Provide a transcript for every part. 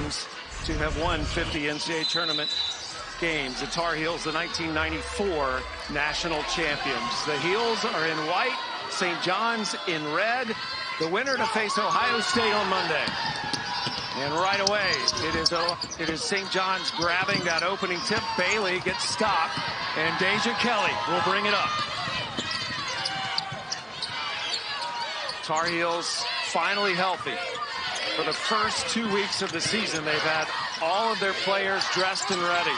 teams to have won 50 NCAA tournament games. The Tar Heels, the 1994 national champions. The Heels are in white, St. John's in red. The winner to face Ohio State on Monday. And right away, it is St. John's grabbing that opening tip. Bailey gets stopped, and Deja Kelly will bring it up. Tar Heels finally healthy. For the first 2 weeks of the season, they've had all of their players dressed and ready.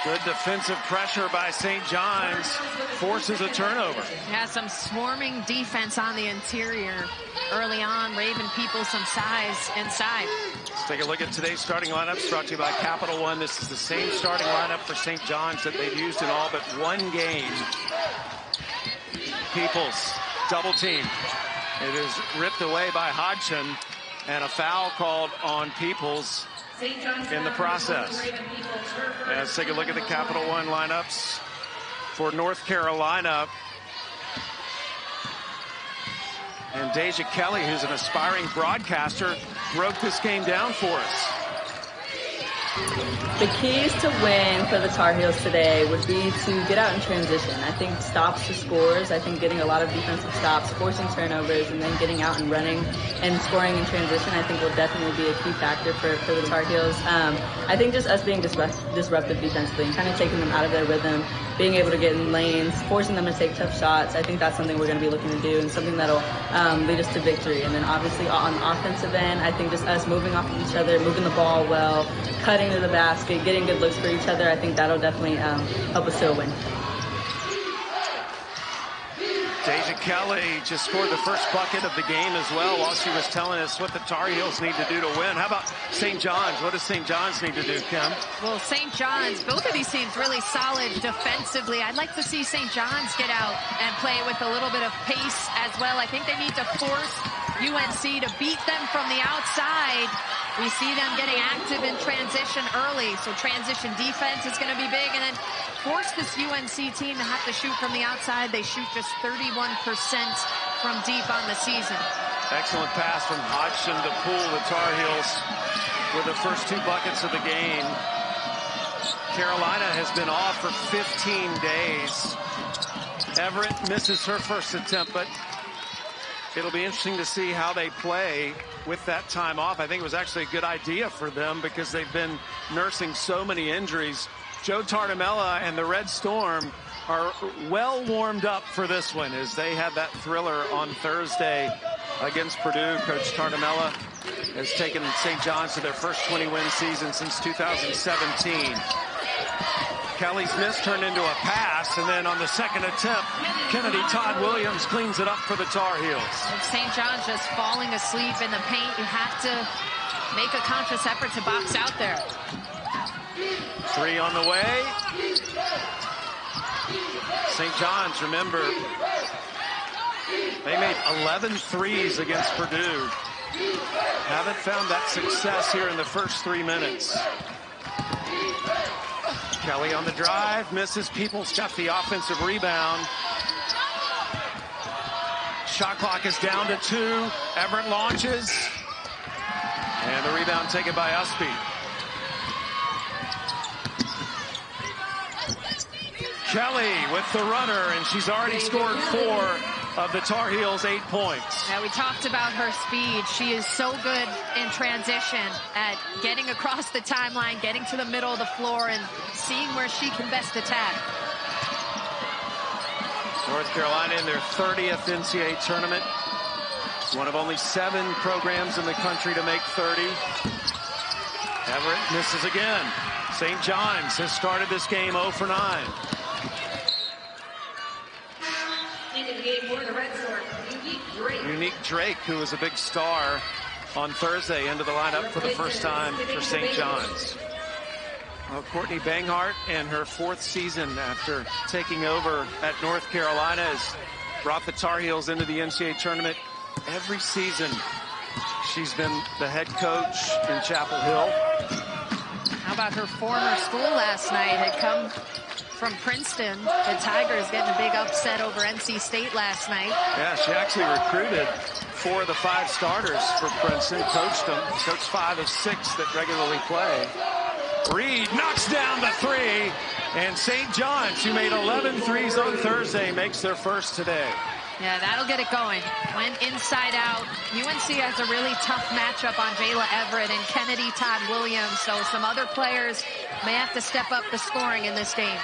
Good defensive pressure by St. John's, forces a turnover. Yeah, some swarming defense on the interior early on. Raven people some size inside. Let's take a look at today's starting lineups, brought to you by Capital One. This is the same starting lineup for St. John's that they've used in all but one game. Peoples, double team. It is ripped away by Hodgson, and a foul called on Peoples in the process. Let's take a look at the Capital One lineups for North Carolina. And Deja Kelly, who's an aspiring broadcaster, broke this game down for us. The keys to win for the Tar Heels today would be to get out in transition. I think stops to scores. I think getting a lot of defensive stops, forcing turnovers, and then getting out and running and scoring in transition, I think will definitely be a key factor for the Tar Heels. I think just us being disruptive defensively and kind of taking them out of their rhythm, being able to get in lanes, forcing them to take tough shots. I think that's something we're going to be looking to do and something that'll lead us to victory. And then obviously on the offensive end, I think just us moving off of each other, moving the ball well, cutting to the basket, getting good looks for each other. I think that'll definitely help us to a win. Deja Kelly just scored the first bucket of the game as well while she was telling us what the Tar Heels need to do to win. How about St. John's? What does St. John's need to do, Kim? Well, St. John's, both of these teams really solid defensively. I'd like to see St. John's get out and play with a little bit of pace as well. I think they need to force UNC to beat them from the outside. We see them getting active in transition early, so transition defense is going to be big, and then force this UNC team to have to shoot from the outside. They shoot just 31% from deep on the season. Excellent pass from Hodgson to Poole. The Tar Heels with the first 2 buckets of the game. Carolina has been off for 15 days. Everett misses her first attempt, but it'll be interesting to see how they play with that time off. I think it was actually a good idea for them because they've been nursing so many injuries. Joe Tartamella and the Red Storm are well warmed up for this one as they had that thriller on Thursday against Purdue. Coach Tartamella has taken St. John's to their first 20-win season since 2017. Kelly's miss turned into a pass, and then on the second attempt, Kennedy Todd Williams cleans it up for the Tar Heels. St. John's just falling asleep in the paint. You have to make a conscious effort to box out there. 3 on the way. St. John's, remember, they made 11 threes against Purdue. Haven't found that success here in the first 3 minutes. Kelly on the drive, misses. Peoples got the offensive rebound. Shot clock is down to 2. Everett launches. And the rebound taken by Usby. Kelly with the runner, and she's already scored 4 of the Tar Heels' 8 points. Yeah, we talked about her speed. She is so good in transition at getting across the timeline, getting to the middle of the floor, and seeing where she can best attack. North Carolina in their 30th NCAA tournament. One of only 7 programs in the country to make 30. Everett misses again. St. John's has started this game 0 for 9. Unique Drake, who was a big star on Thursday, into the lineup for the first time for St. John's. Well, Courtney Banghart, in her 4th season after taking over at North Carolina, has brought the Tar Heels into the NCAA tournament every season. She's been the head coach in Chapel Hill. How about her former school last night? Had come from Princeton. The Tigers getting a big upset over NC State last night. Yeah, she actually recruited 4 of the 5 starters for Princeton, coached them, coached 5 of 6 that regularly play. Reed knocks down the 3, and St. John's, who made 11 threes on Thursday, makes their first today. Yeah, that'll get it going. Went inside out. UNC has a really tough matchup on Jayla Everett and Kennedy Todd Williams, so some other players may have to step up the scoring in this game.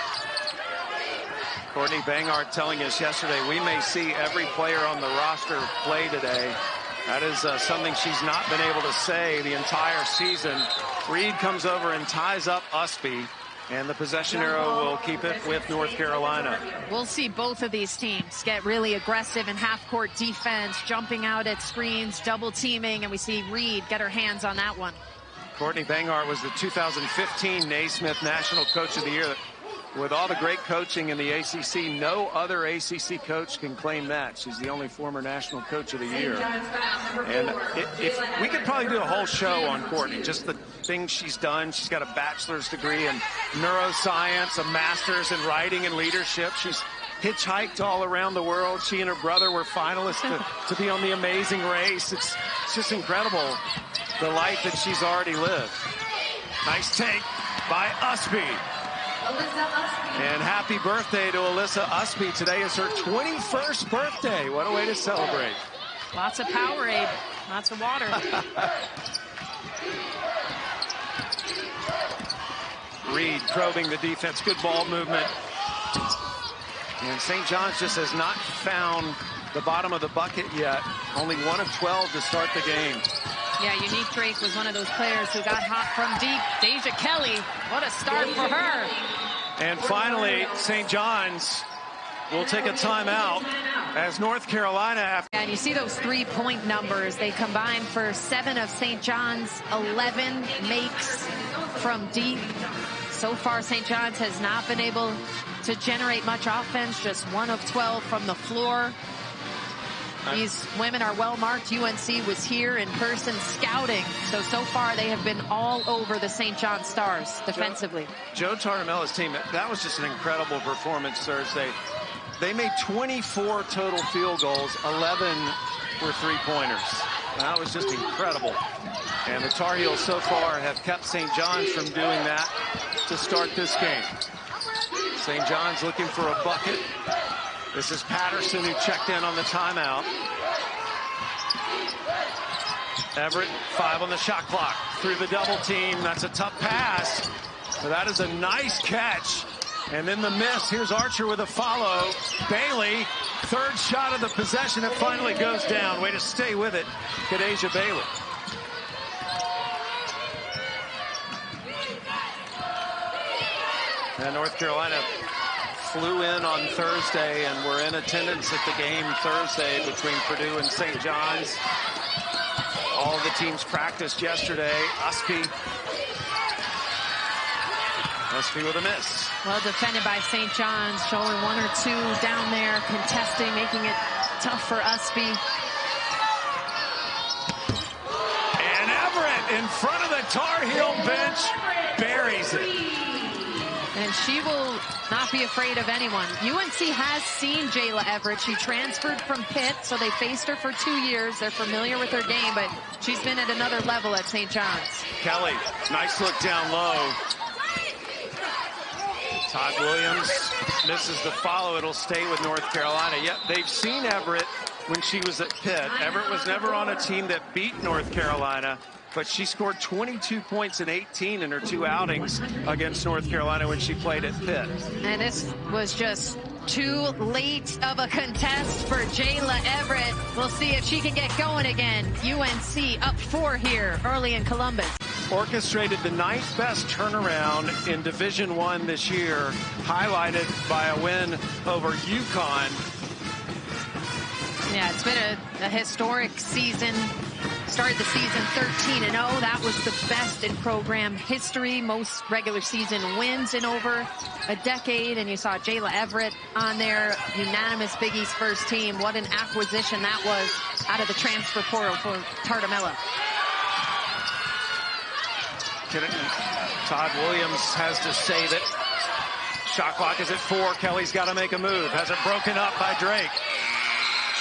Courtney Bangard telling us yesterday we may see every player on the roster play today. That is something she's not been able to say the entire season. Reed comes over and ties up Usby, and the possession arrow will keep it with North Carolina. We'll see both of these teams get really aggressive in half-court defense, jumping out at screens, double teaming, and we see Reed get her hands on that one. Courtney Bangard was the 2015 Naismith National Coach of the Year. With all the great coaching in the ACC, no other ACC coach can claim that. She's the only former National Coach of the Year. And if we could probably do a whole show on Courtney, just the things she's done. She's got a bachelor's degree in neuroscience, a master's in writing and leadership. She's hitchhiked all around the world. She and her brother were finalists to be on The Amazing Race. It's just incredible, the life that she's already lived. Nice take by Usby. And happy birthday to Alyssa Usby. Today is her 21st birthday. What a way to celebrate. Lots of Powerade, lots of water. Reed probing the defense. Good ball movement. And St. John's just has not found the bottom of the bucket yet. Only 1 of 12 to start the game. Yeah, Unique Drake was one of those players who got hot from deep. Deja Kelly, what a start for her. And finally, St. John's will take a timeout as North Carolina. And you see those 3-point numbers. They combine for 7 of St. John's, 11 makes from deep. So far, St. John's has not been able to generate much offense, just 1 of 12 from the floor. These women are well marked. UNC was here in person scouting. So far they have been all over the St. John Stars defensively. Joe Tartamella's team, that was just an incredible performance Thursday. They made 24 total field goals. 11 were three-pointers. That was just incredible. And the Tar Heels so far have kept St. John's from doing that to start this game. St. John's looking for a bucket. This is Patterson who checked in on the timeout. Everett, 5 on the shot clock. Through the double team. That's a tough pass. So that is a nice catch. And then the miss. Here's Archer with a follow. Bailey, 3rd shot of the possession. It finally goes down. Way to stay with it, Kadeja Bailey. And North Carolina flew in on Thursday and were in attendance at the game Thursday between Purdue and St. John's. All of the teams practiced yesterday. Usby with a miss. Well defended by St. John's, showing 1 or 2 down there, contesting, making it tough for Usby. And Everett in front of the Tar Heel bench buries it. And she will not be afraid of anyone. UNC has seen Jayla Everett. She transferred from Pitt, so they faced her for 2 years. They're familiar with her game, but she's been at another level at St. John's. Kelly, nice look down low. Todd Williams misses the follow. It'll stay with North Carolina. Yet they've seen Everett when she was at Pitt. Everett was never on a team that beat North Carolina, but she scored 22 points and 18 in her 2 outings against North Carolina when she played at Pitt. And this was just too late of a contest for Jayla Everett. We'll see if she can get going again. UNC up 4 here early in Columbus. Orchestrated the 9th best turnaround in Division I this year, highlighted by a win over UConn. Yeah, it's been a historic season. Started the season 13-0. That was the best in program history. Most regular season wins in over a decade. And you saw Jayla Everett on there, unanimous Big East first team. What an acquisition that was out of the transfer portal for Tartamella. Todd Williams has to save it. Shot clock is at 4. Kelly's got to make a move. Has it broken up by Drake.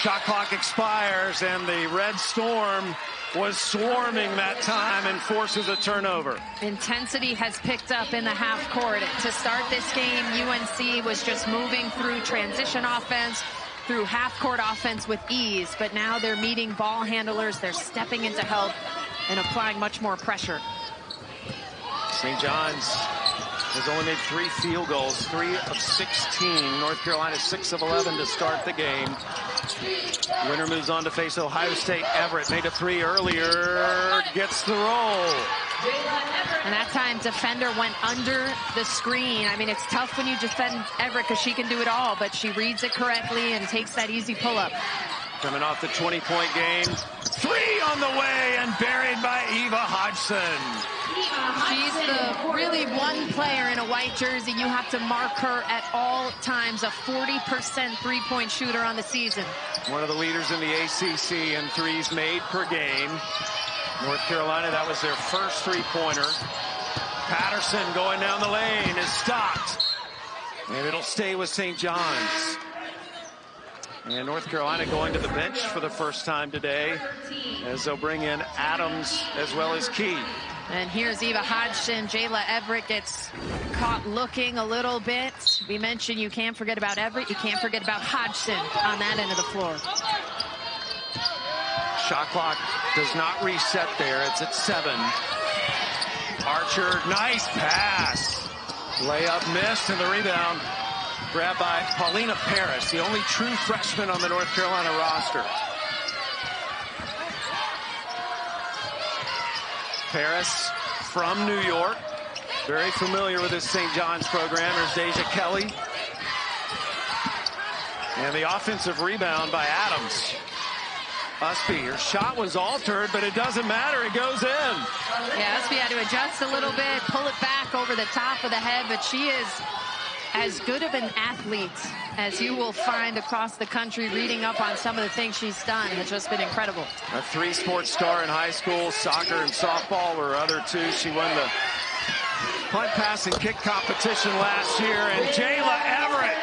Shot clock expires, and the Red Storm was swarming that time and forces a turnover. Intensity has picked up in the half court. To start this game, UNC was just moving through transition offense, through half court offense with ease, but now they're meeting ball handlers. They're stepping into help and applying much more pressure. St. John's has only made 3 field goals, 3 of 16. North Carolina 6 of 11 to start the game. Winner moves on to face Ohio State. Everett made a 3 earlier, gets the roll. And that time defender went under the screen. I mean, it's tough when you defend Everett because she can do it all, but she reads it correctly and takes that easy pull-up. Coming off the 20-point game. 3 on the way and buried by Eva Hodgson. She's the really one player in a white jersey. You have to mark her at all times. A 40% three-point shooter on the season. One of the leaders in the ACC in threes made per game. North Carolina, that was their first three-pointer. Patterson going down the lane is stopped. And it'll stay with St. John's. And North Carolina going to the bench for the first time today, as they'll bring in Adams as well as Key. And here's Eva Hodgson. Jayla Everett gets caught looking a little bit. We mentioned you can't forget about Everett. You can't forget about Hodgson on that end of the floor. Shot clock does not reset there. It's at 7. Archer, nice pass. Layup missed, and the rebound grabbed by Paulina Paris, the only true freshman on the North Carolina roster. Paris from New York, very familiar with this St. John's program. There's Deja Kelly. And the offensive rebound by Adams. Usby, her shot was altered, but it doesn't matter. It goes in. Yeah, Usby had to adjust a little bit, pull it back over the top of the head, but she is as good of an athlete as you will find across the country. Reading up on some of the things she's done has just been incredible. A 3-sport star in high school. Soccer and softball were her other 2. She won the punt, pass, and kick competition last year. And Jayla Everett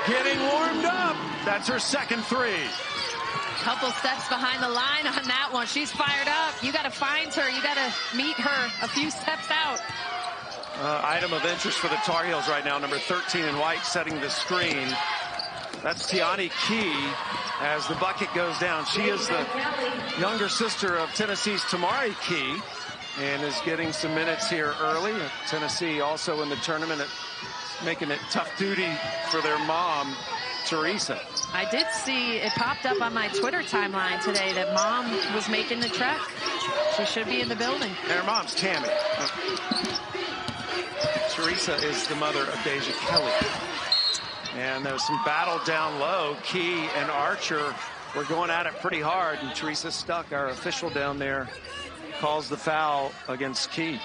getting warmed up. That's her second 3. Couple steps behind the line on that one. She's fired up. You got to find her. You got to meet her a few steps out. Item of interest for the Tar Heels right now, number 13 in white, setting the screen. That's Tiani Key as the bucket goes down. She is the younger sister of Tennessee's Tamari Key and is getting some minutes here early. Tennessee also in the tournament, making it tough duty for their mom, Teresa. I did see it popped up on my Twitter timeline today that mom was making the trek. She should be in the building. And her mom's Tammy. Teresa is the mother of Deja Kelly. And there's some battle down low. Key and Archer were going at it pretty hard, and Teresa Stuck, our official down there, calls the foul against Key.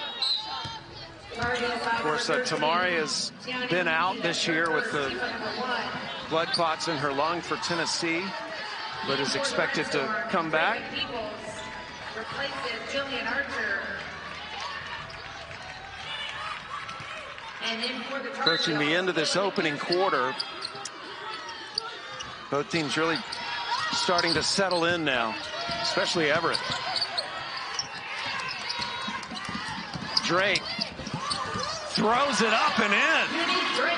Of course, Tamari has been out this year with the blood clots in her lung for Tennessee, but is expected to come back. Approaching the end of this opening quarter, both teams really starting to settle in now, especially Everett. Drake throws it up and in.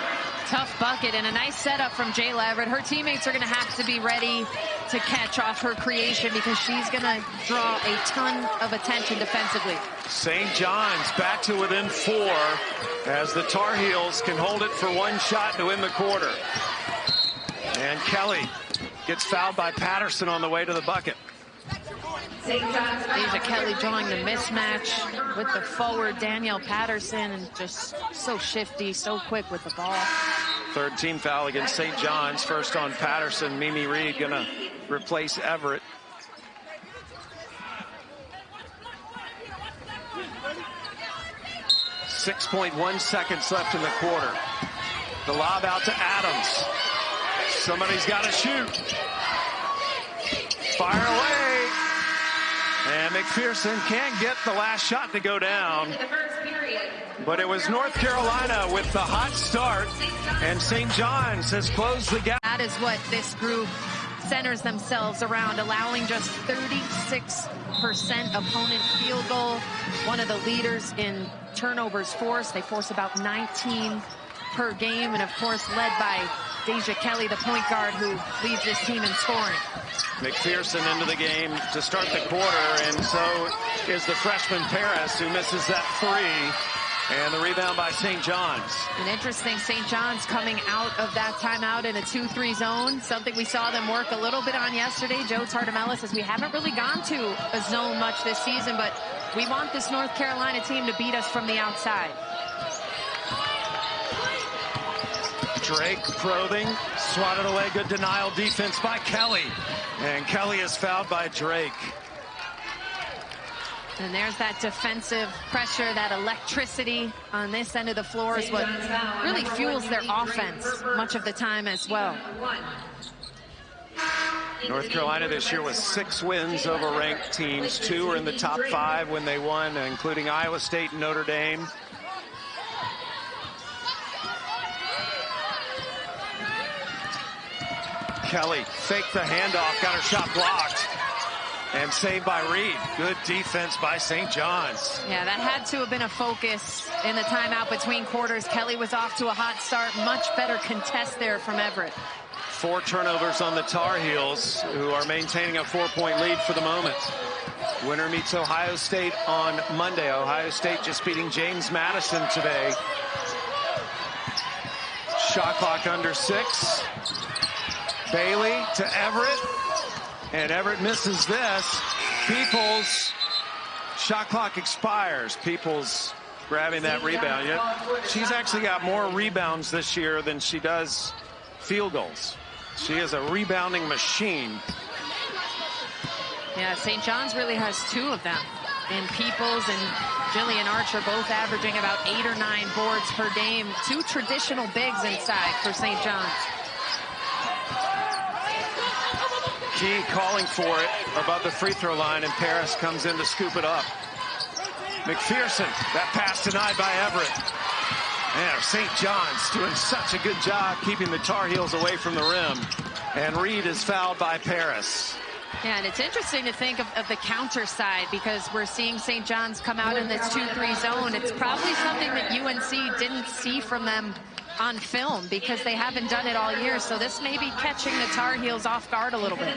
Tough bucket and a nice setup from Jayla Everett. Her teammates are going to have to be ready to catch off her creation because she's going to draw a ton of attention defensively. St. John's back to within 4 as the Tar Heels can hold it for 1 shot to win the quarter. And Kelly gets fouled by Patterson on the way to the bucket. Deja Kelly drawing the mismatch with the forward Danielle Patterson, and just so shifty, so quick with the ball. 3rd team foul against St. John's. First on Patterson. Mimi Reed gonna replace Everett. .1 seconds left in the quarter. The lob out to Adams. Somebody's got to shoot. Fire away. And McPherson can't get the last shot to go down. But it was North Carolina with the hot start, and St. John's has closed the gap. That is what this group centers themselves around allowing just 36% opponent field goal. One of the leaders in turnovers forced. They force about 19 per game, and of course led by Deja Kelly, the point guard, who leads this team in scoring. McPherson into the game to start the quarter, and so is the freshman Paris, who misses that three. And the rebound by St. John's. And interesting, St. John's coming out of that timeout in a 2-3 zone, something we saw them work a little bit on yesterday. Joe Tartamella says we haven't really gone to a zone much this season, but we want this North Carolina team to beat us from the outside. Drake probing, swatted away, good denial defense by Kelly. And Kelly is fouled by Drake. And there's that defensive pressure, that electricity on this end of the floor is what really fuels their offense much of the time as well. North Carolina this year with 6 wins over ranked teams. 2 were in the top 5 when they won, including Iowa State and Notre Dame. Kelly faked the handoff, got her shot blocked. And saved by Reed. Good defense by St. John's. Yeah, that had to have been a focus in the timeout between quarters. Kelly was off to a hot start. Much better contest there from Everett. 4 turnovers on the Tar Heels, who are maintaining a 4-point lead for the moment. Winner meets Ohio State on Monday. Ohio State just beating James Madison today. Shot clock under 6. Bailey to Everett. And Everett misses this. Peoples, shot clock expires. Peoples grabbing that rebound. She's actually got more rebounds this year than she does field goals. She is a rebounding machine. Yeah, St. John's really has 2 of them. And Peoples and Jillian Archer both averaging about 8 or 9 boards per game. 2 traditional bigs inside for St. John's. Key calling for it above the free throw line, and Paris comes in to scoop it up. McPherson, that pass denied by Everett. Man, St. John's doing such a good job keeping the Tar Heels away from the rim. And Reed is fouled by Paris. Yeah, and it's interesting to think of the counter side, because we're seeing St. John's come out in this 2-3 zone. It's probably something that UNC didn't see from them on film, because they haven't done it all year. So this may be catching the Tar Heels off guard a little bit.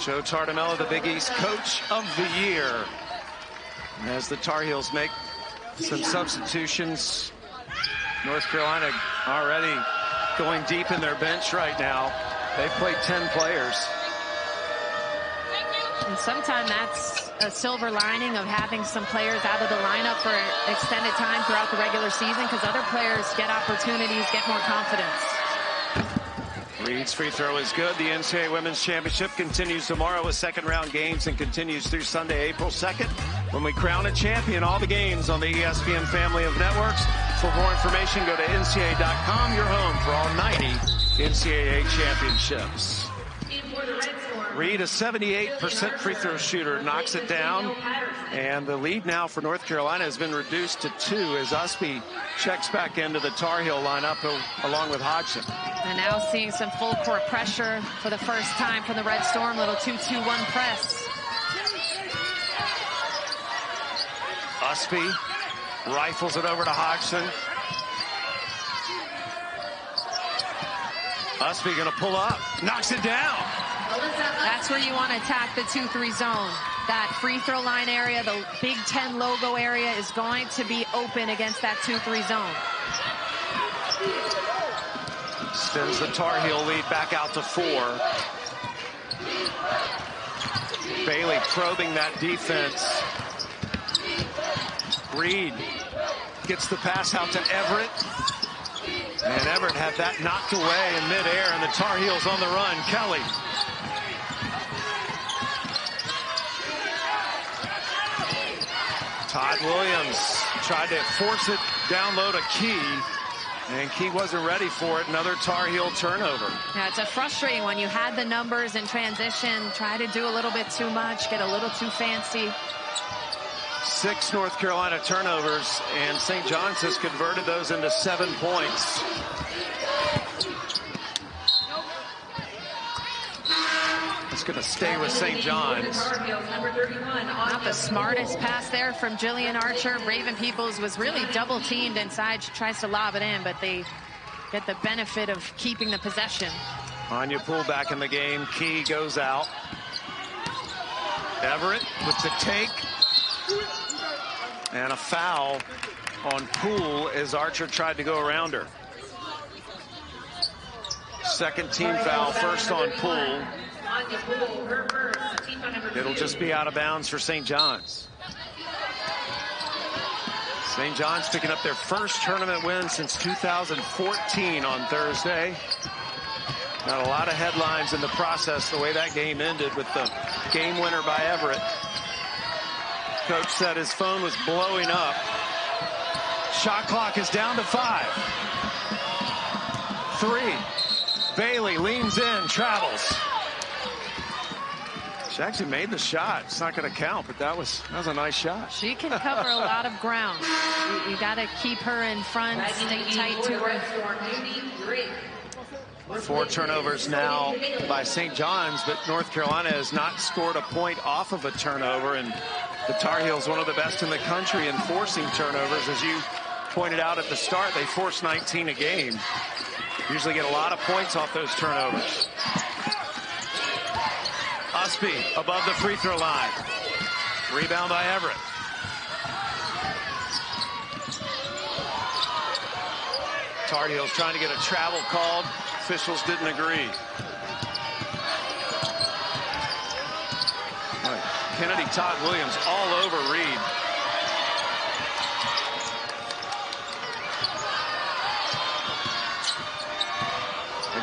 Joe Tartamella, the Big East Coach of the Year. As the Tar Heels make some substitutions, North Carolina already going deep in their bench right now. They've played 10 players. And sometimes that's a silver lining of having some players out of the lineup for extended time throughout the regular season, because other players get opportunities, get more confidence. Reed's free throw is good. The NCAA Women's Championship continues tomorrow with second-round games and continues through Sunday, April 2nd, when we crown a champion. All the games on the ESPN family of networks. For more information, go to NCAA.com, your home for all 90 NCAA championships. Reed, a 78% free throw shooter, knocks it down. And the lead now for North Carolina has been reduced to 2 as Usby checks back into the Tar Heel lineup along with Hodgson. And now seeing some full court pressure for the first time from the Red Storm. Little 2-2-1 press. Usby rifles it over to Hodgson. Usby going to pull up, knocks it down. That's where you want to attack the 2-3 zone. That free throw line area, the Big Ten logo area, is going to be open against that 2-3 zone. Extends the Tar Heel lead back out to 4. Bailey probing that defense. Reed gets the pass out to Everett. And Everett had that knocked away in midair, and the Tar Heels on the run. Kelly. Todd Williams tried to force it down low to Key, and Key wasn't ready for it. Another Tar Heel turnover. Yeah, it's a frustrating one. You had the numbers in transition, try to do a little bit too much, get a little too fancy. 6 North Carolina turnovers, and St. John's has converted those into 7 points. going to stay with St. John's. Not the smartest pass there from Jillian Archer. Raven Peoples was really double teamed inside. She tries to lob it in, but they get the benefit of keeping the possession. Anya Poole back in the game. Key goes out. Everett with the take. And a foul on Poole as Archer tried to go around her. Second team foul, first on Poole. It'll just be out of bounds for St. John's. St. John's picking up their first tournament win since 2014 on Thursday. Got a lot of headlines in the process, the way that game ended with the game winner by Everett. Coach said his phone was blowing up. Shot clock is down to 5. 3. Bailey leans in, travels. She actually made the shot. It's not going to count, but that was a nice shot. She can cover a lot of ground. You got to keep her in front, stay tight to her. 4 turnovers now by St. John's, but North Carolina has not scored a point off of a turnover, and the Tar Heels, one of the best in the country in forcing turnovers. As you pointed out at the start, they force 19 a game. Usually get a lot of points off those turnovers. Usby above the free throw line. Rebound by Everett. Tar Heels trying to get a travel called. Officials didn't agree. Kennedy Todd Williams all over Reed.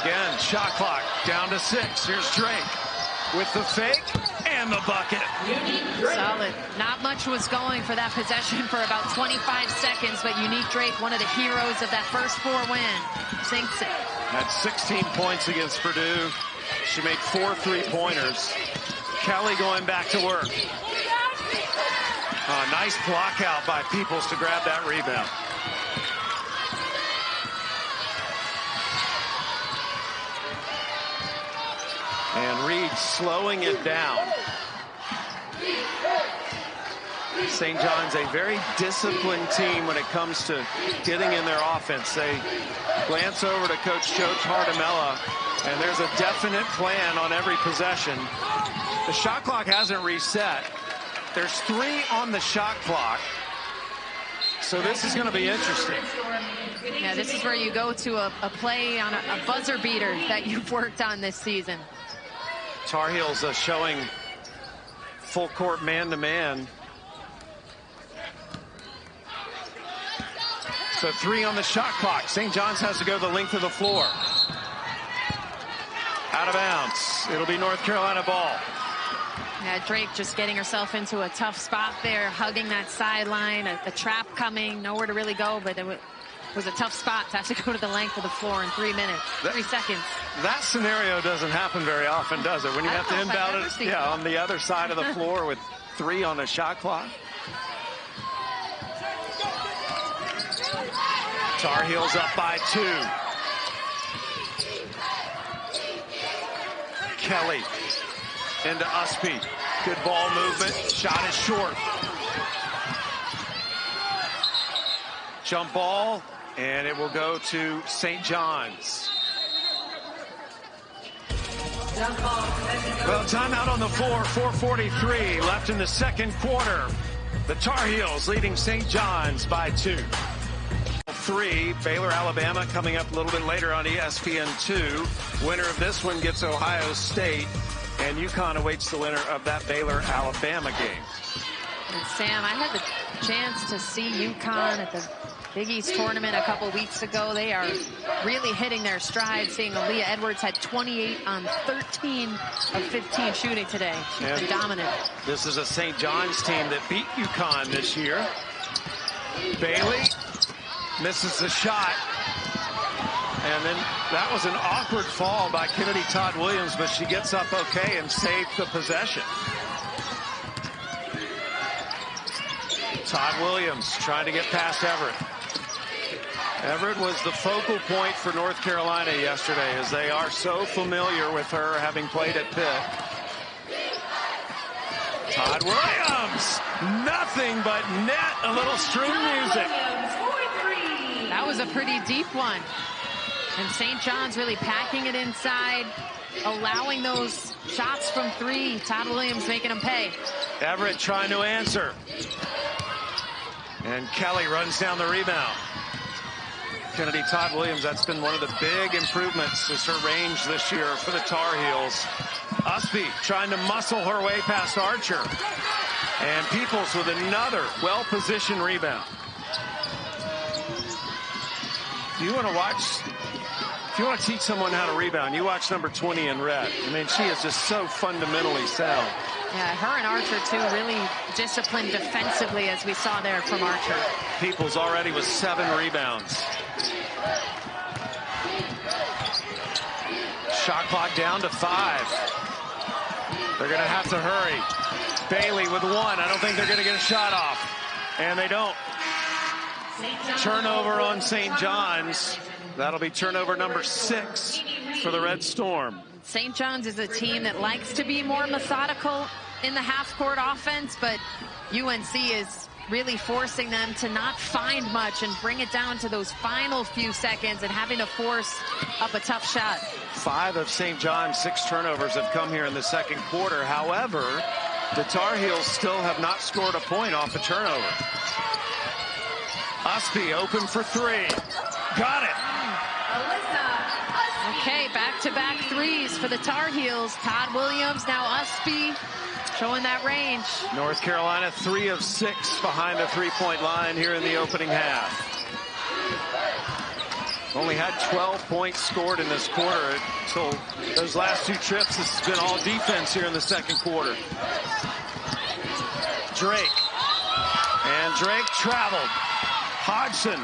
Again, shot clock down to 6. Here's Drake with the fake and the bucket. Solid. Not much was going for that possession for about 25 seconds, but Unique Drake, one of the heroes of that first 4 win, sinks it. Had 16 points against Purdue. She made 4 3-pointers. Kelly going back to work. Nice block out by Peoples to grab that rebound. And Reed slowing it down. St. John's a very disciplined team when it comes to getting in their offense. They glance over to Coach Hardamella, and there's a definite plan on every possession. The shot clock hasn't reset. There's 3 on the shot clock. So this is going to be interesting. Yeah, this is where you go to a play on a buzzer beater that you've worked on this season. Tar Heels showing full court man-to-man. So 3 on the shot clock. St. John's has to go the length of the floor. Out of bounds. It'll be North Carolina ball. Yeah, Drake just getting herself into a tough spot there, hugging that sideline, a trap coming, nowhere to really go, but it was a tough spot to have to go to the length of the floor in 3 minutes, 3 seconds. That scenario doesn't happen very often, does it? When you have to inbound it, on the other side of the floor with 3 on the shot clock. Tar Heels up by 2. Kelly into Usby. Good ball movement. Shot is short. Jump ball, and it will go to St. John's. Well, timeout on the floor. 4:43 left in the second quarter. The Tar Heels leading St. John's by 2. 3, Baylor, Alabama coming up a little bit later on ESPN2. Winner of this one gets Ohio State, and UConn awaits the winner of that Baylor-Alabama game. And Sam, I had the chance to see UConn at the Big East tournament a couple weeks ago. They are really hitting their stride. Seeing Aaliyah Edwards had 28 on 13 of 15 shooting today. She's been dominant. This is a St. John's team that beat UConn this year. Bailey misses the shot. And then that was an awkward fall by Kennedy Todd Williams, but she gets up okay and saved the possession. Todd Williams trying to get past Everett. Everett was the focal point for North Carolina yesterday, as they are so familiar with her, having played at Pitt. Todd Williams, nothing but net, a little string music. That was a pretty deep one. And St. John's really packing it inside, allowing those shots from three. Todd Williams making them pay. Everett trying to answer. And Kelly runs down the rebound. Kennedy, Todd Williams, that's been one of the big improvements, is her range this year for the Tar Heels. Usby trying to muscle her way past Archer. And Peoples with another well-positioned rebound. If you want to teach someone how to rebound, you watch number 20 in red. I mean, she is just so fundamentally sound. Yeah, her and Archer, too, really disciplined defensively, as we saw there from Archer. Peoples already with 7 rebounds. Shot clock down to 5. They're going to have to hurry. Bailey with 1. I don't think they're going to get a shot off. And they don't. Turnover on St. John's. That'll be turnover number 6 for the Red Storm. St. John's is a team that likes to be more methodical in the half-court offense, but UNC is really forcing them to not find much and bring it down to those final few seconds and having to force up a tough shot. 5 of St. John's 6 turnovers have come here in the second quarter. However, the Tar Heels still have not scored a point off a turnover. Usby open for 3. Got it. Okay, back-to-back threes for the Tar Heels. Todd Williams, now Usby, showing that range. North Carolina 3 of 6 behind the three-point line here in the opening half. Only had 12 points scored in this quarter. So those last 2 trips, this has been all defense here in the second quarter. Drake. And Drake traveled. Hodgson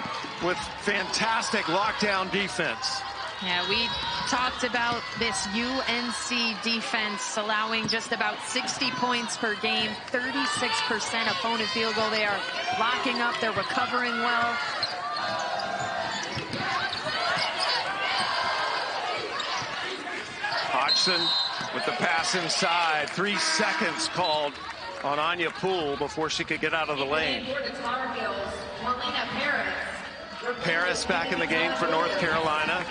with fantastic lockdown defense. Yeah, we talked about this UNC defense allowing just about 60 points per game, 36% opponent field goal. They are locking up, they're recovering well. Hodgson with the pass inside. 3 seconds called on Anya Poole before she could get out of the lane. Paris back in the game for North Carolina.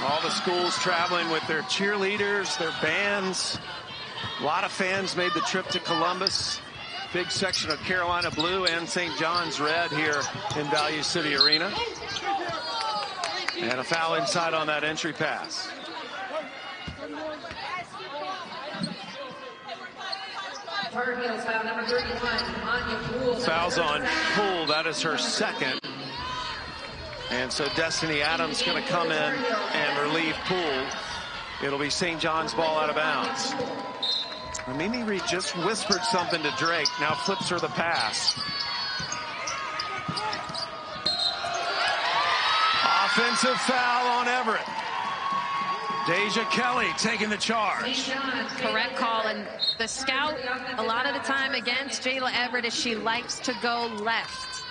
All the schools traveling with their cheerleaders, their bands. A lot of fans made the trip to Columbus. Big section of Carolina blue and St. John's red here in Value City Arena. And a foul inside on that entry pass. Fouls on Poole. That is her second. And so Destiny Adams going to come in and relieve Poole. It'll be St. John's ball out of bounds. Mimi Reed just whispered something to Drake. Now flips her the pass. Offensive foul on Everett. Deja Kelly taking the charge. Correct call. And the scout, a lot of the time against Jayla Everett, is she likes to go left.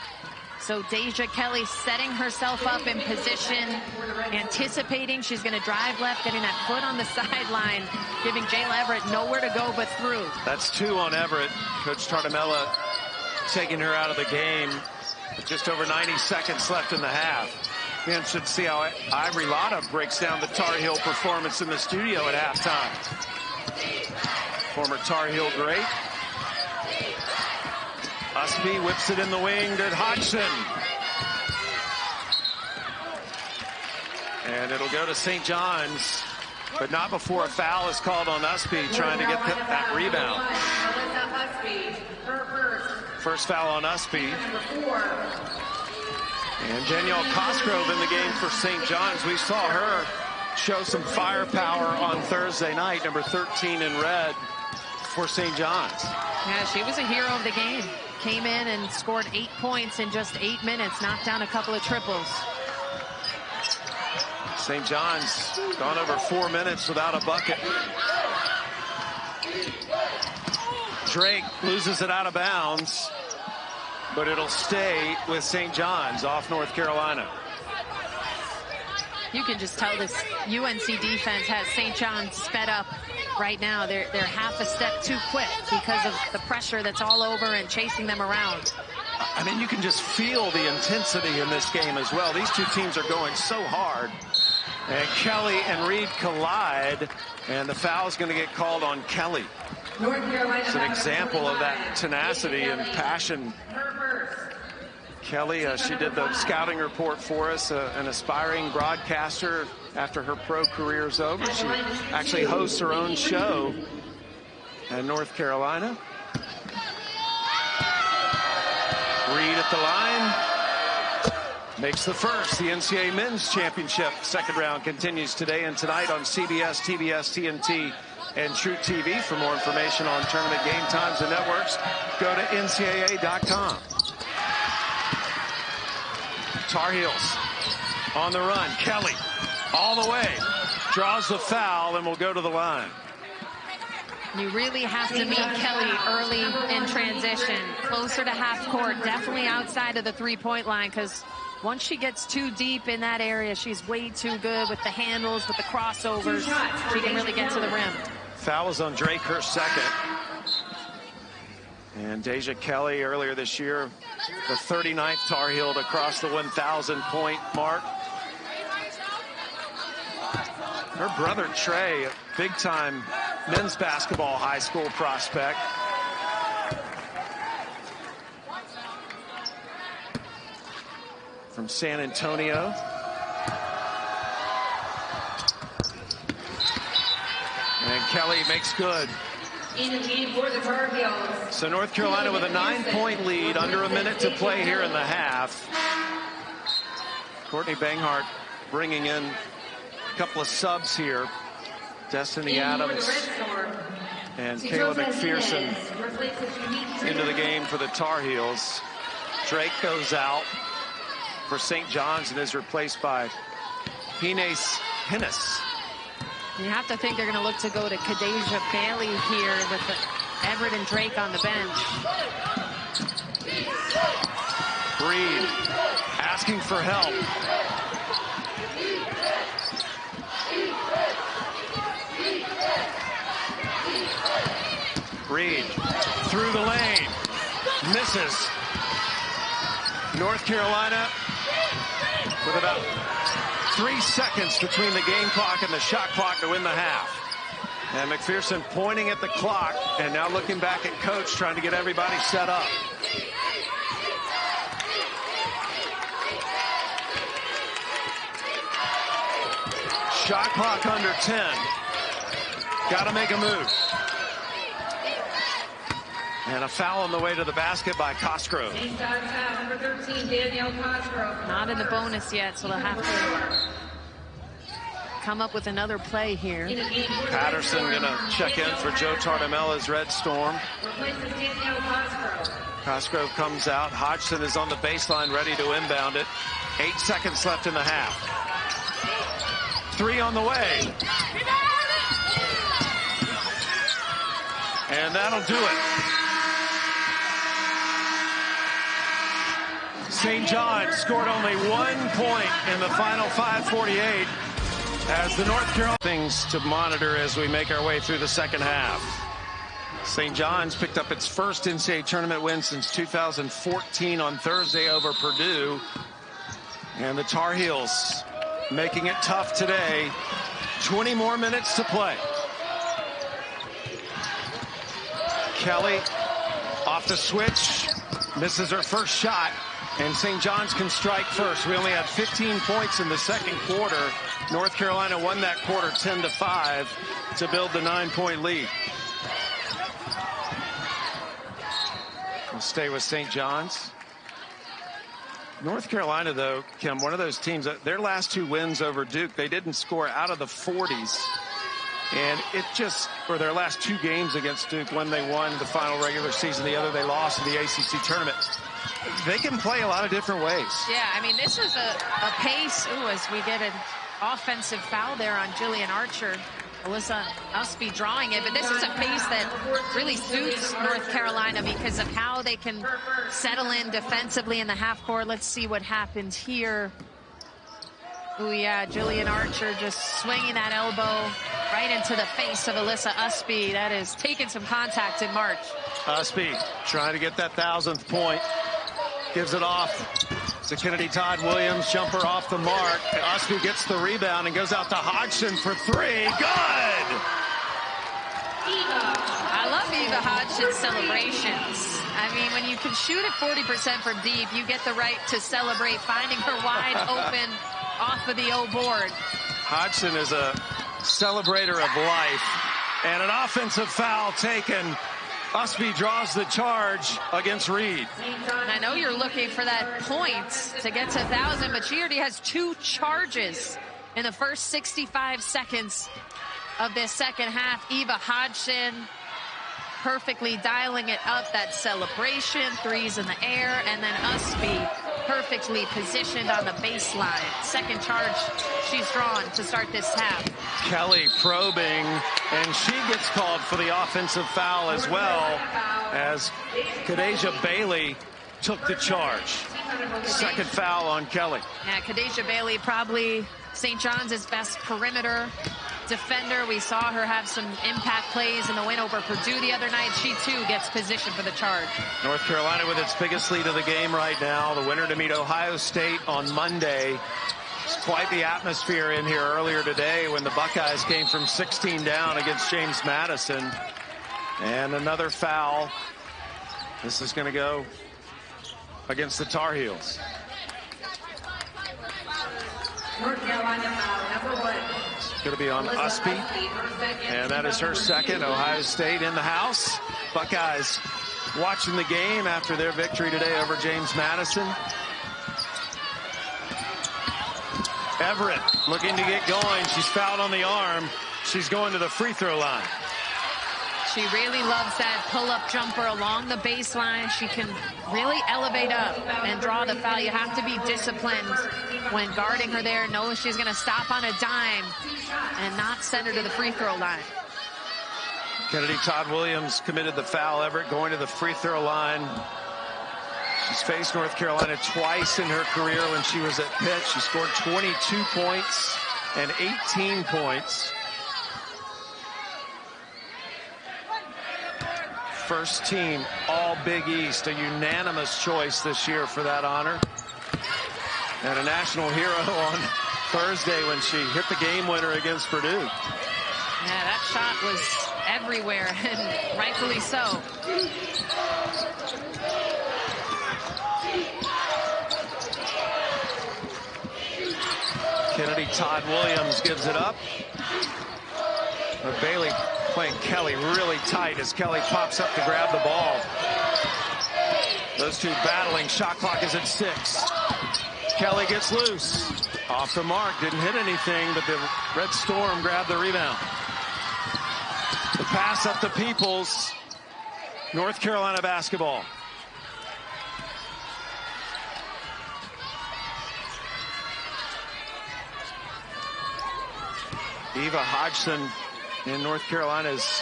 So Deja Kelly setting herself up in position, anticipating she's going to drive left, getting that foot on the sideline, giving Jayla Everett nowhere to go but through. That's 2 on Everett. Coach Tartamella taking her out of the game with just over 90 seconds left in the half. Be interested to see how Ivory Lotta breaks down the Tar Heel performance in the studio at halftime. Former Tar Heel great. Usby whips it in the wing to Hodgson. And it'll go to St. John's, but not before a foul is called on Usby trying to get that rebound. First foul on Usby. And Danielle Cosgrove in the game for St. John's. We saw her show some firepower on Thursday night, number 13 in red for St. John's. Yeah, she was a hero of the game. Came in and scored 8 points in just 8 minutes, knocked down a couple of triples. St. John's gone over 4 minutes without a bucket. Drake loses it out of bounds, but it'll stay with St. John's off North Carolina. You can just tell this UNC defense has St. John's sped up right now. They're half a step too quick because of the pressure that's all over and chasing them around. I mean, you can just feel the intensity in this game as well. These two teams are going so hard. And Kelly and Reed collide, and the foul is going to get called on Kelly. It's an example of that tenacity and passion. Kelly, she did the scouting report for us, an aspiring broadcaster after her pro career is over. She actually hosts her own show in North Carolina. Reed at the line. Makes the first. The NCAA Men's Championship second round continues today and tonight on CBS, TBS, TNT, and True TV. For more information on tournament game times and networks, go to ncaa.com. Tar Heels on the run. Kelly all the way. Draws the foul and will go to the line. You really have to meet Kelly early in transition. Closer to half court. Definitely outside of the three-point line, because once she gets too deep in that area, she's way too good with the handles, with the crossovers. She can really get to the rim. Foul is on Drake, her second. And Deja Kelly earlier this year, the 39th Tar Heel to cross the 1,000-point mark. Her brother Trey, a big-time men's basketball high school prospect. From San Antonio. And Kelly makes good. So North Carolina with a 9-point lead, under a minute to play here in the half. Courtney Banghart bringing in a couple of subs here. Destiny Adams and Kayla McPherson into the game for the Tar Heels. Drake goes out for St. John's and is replaced by Hines Hennis. You have to think they're going to look to go to Kadeja Bailey here with Everett and Drake on the bench. Reed asking for help. Reed through the lane. Misses. North Carolina with about 3 seconds between the game clock and the shot clock to win the half. And McPherson pointing at the clock and now looking back at coach, trying to get everybody set up. Shot clock under 10. Got to make a move. And a foul on the way to the basket by Cosgrove. Number 13, Danielle Cosgrove. Not in the bonus yet, so they'll have to come up with another play here. Patterson going to check in for Joe Tartamella's Red Storm. Cosgrove comes out. Hodgson is on the baseline ready to inbound it. 8 seconds left in the half. 3 on the way. And that'll do it. St. John's scored only 1 point in the final 5:48 as the North Carolina things to monitor as we make our way through the second half. St. John's picked up its first NCAA tournament win since 2014 on Thursday over Purdue. And the Tar Heels making it tough today. 20 more minutes to play. Kelly off the switch, misses her first shot, and St. John's can strike first. We only had 15 points in the second quarter. North Carolina won that quarter 10-5 to build the 9-point lead. We'll stay with St. John's. North Carolina, though, Kim, one of those teams, their last 2 wins over Duke, they didn't score out of the 40s. And it just, for their last 2 games against Duke, one they won the final regular season, the other they lost in the ACC tournament. They can play a lot of different ways. Yeah, I mean, this is a pace. Ooh, as we get an offensive foul there on Jillian Archer. Alyssa Usby drawing it, but this is a pace that really suits North Carolina because of how they can settle in defensively in the half court. Let's see what happens here. Oh, yeah, Jillian Archer just swinging that elbow right into the face of Alyssa Usby. That is taking some contact in March. Usby trying to get that 1,000th point. Gives it off to Kennedy Todd Williams. Jumper off the mark. Usby gets the rebound and goes out to Hodgson for three. Good! I love Eva Hodgson's celebrations. I mean, when you can shoot at 40% from deep, you get the right to celebrate finding her wide open off of the O board. Hodgson is a celebrator of life. And an offensive foul taken. Usby draws the charge against Reed. And I know you're looking for that point to get to 1,000, but she already has 2 charges in the first 65 seconds of this second half. Eva Hodgson perfectly dialing it up, that celebration, threes in the air, and then Usby perfectly positioned on the baseline. Second charge she's drawn to start this half. Kelly probing, and she gets called for the offensive foul as well, as Kadeja Bailey took the charge. Second foul on Kelly. Yeah, Kadeja Bailey, probably St. John's best perimeter defender. We saw her have some impact plays in the win over Purdue the other night. She too gets positioned for the charge. North Carolina with its biggest lead of the game right now. The winner to meet Ohio State on Monday. It's quite the atmosphere in here earlier today when the Buckeyes came from 16 down against James Madison. And another foul. This is going to go against the Tar Heels. North Carolina foul number 1. Going to be on Usby, and that is her second. Ohio State in the house. Buckeyes watching the game after their victory today over James Madison. Everett looking to get going. She's fouled on the arm. She's going to the free throw line. She really loves that pull-up jumper along the baseline. She can really elevate up and draw the foul. You have to be disciplined when guarding her there. Know she's going to stop on a dime and not send her to the free throw line. Kennedy Todd Williams committed the foul. Everett going to the free throw line. She's faced North Carolina twice in her career when she was at Pitt. She scored 22 points and 18 points. First team all Big East, a unanimous choice this year for that honor. And a national hero on Thursday when she hit the game winner against Purdue. Yeah, that shot was everywhere, and rightfully so. Kennedy Todd Williams gives it up. But Bailey playing Kelly really tight as Kelly pops up to grab the ball. Those two battling. Shot clock is at 6. Kelly gets loose. Off the mark. Didn't hit anything, but the Red Storm grabbed the rebound. The pass up to Peoples. North Carolina basketball. Eva Hodgson in North Carolina's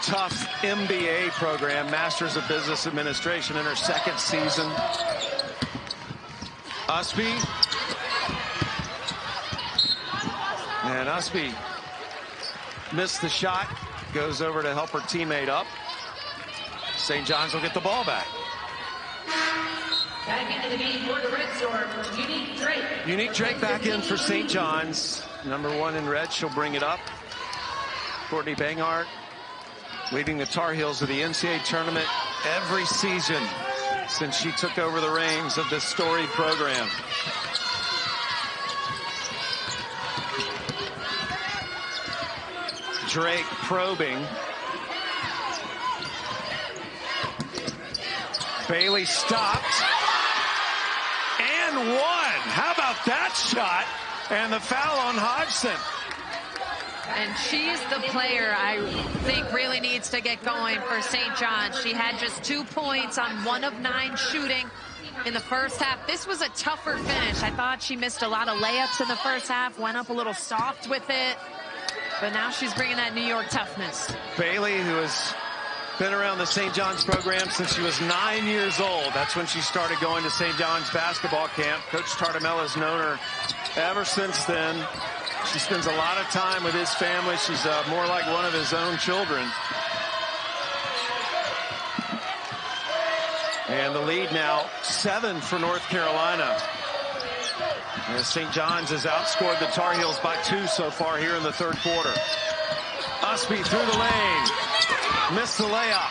tough MBA program, Masters of Business Administration, in her second season. Usby. And Usby missed the shot. Goes over to help her teammate up. St. John's will get the ball back. Back into the game for the Red Storm, Unique Drake. Unique Drake back in for St. John's. Number 1 in red, she'll bring it up. Courtney Bangart leading the Tar Heels to the NCAA tournament every season since she took over the reins of this storied program. Drake probing. Bailey stopped and one. How about that shot? And the foul on Hodgson. And she's the player I think really needs to get going for St. John's. She had just 2 points on 1 of 9 shooting in the first half. This was a tougher finish. I thought she missed a lot of layups in the first half, went up a little soft with it. But now she's bringing that New York toughness. Bailey, who has been around the St. John's program since she was 9 years old. That's when she started going to St. John's basketball camp. Coach Tartamella's known her ever since then. She spends a lot of time with his family. She's more like one of his own children. And the lead now 7 for North Carolina. As St. John's has outscored the Tar Heels by 2 so far here in the third quarter. Usby through the lane. Missed the layup.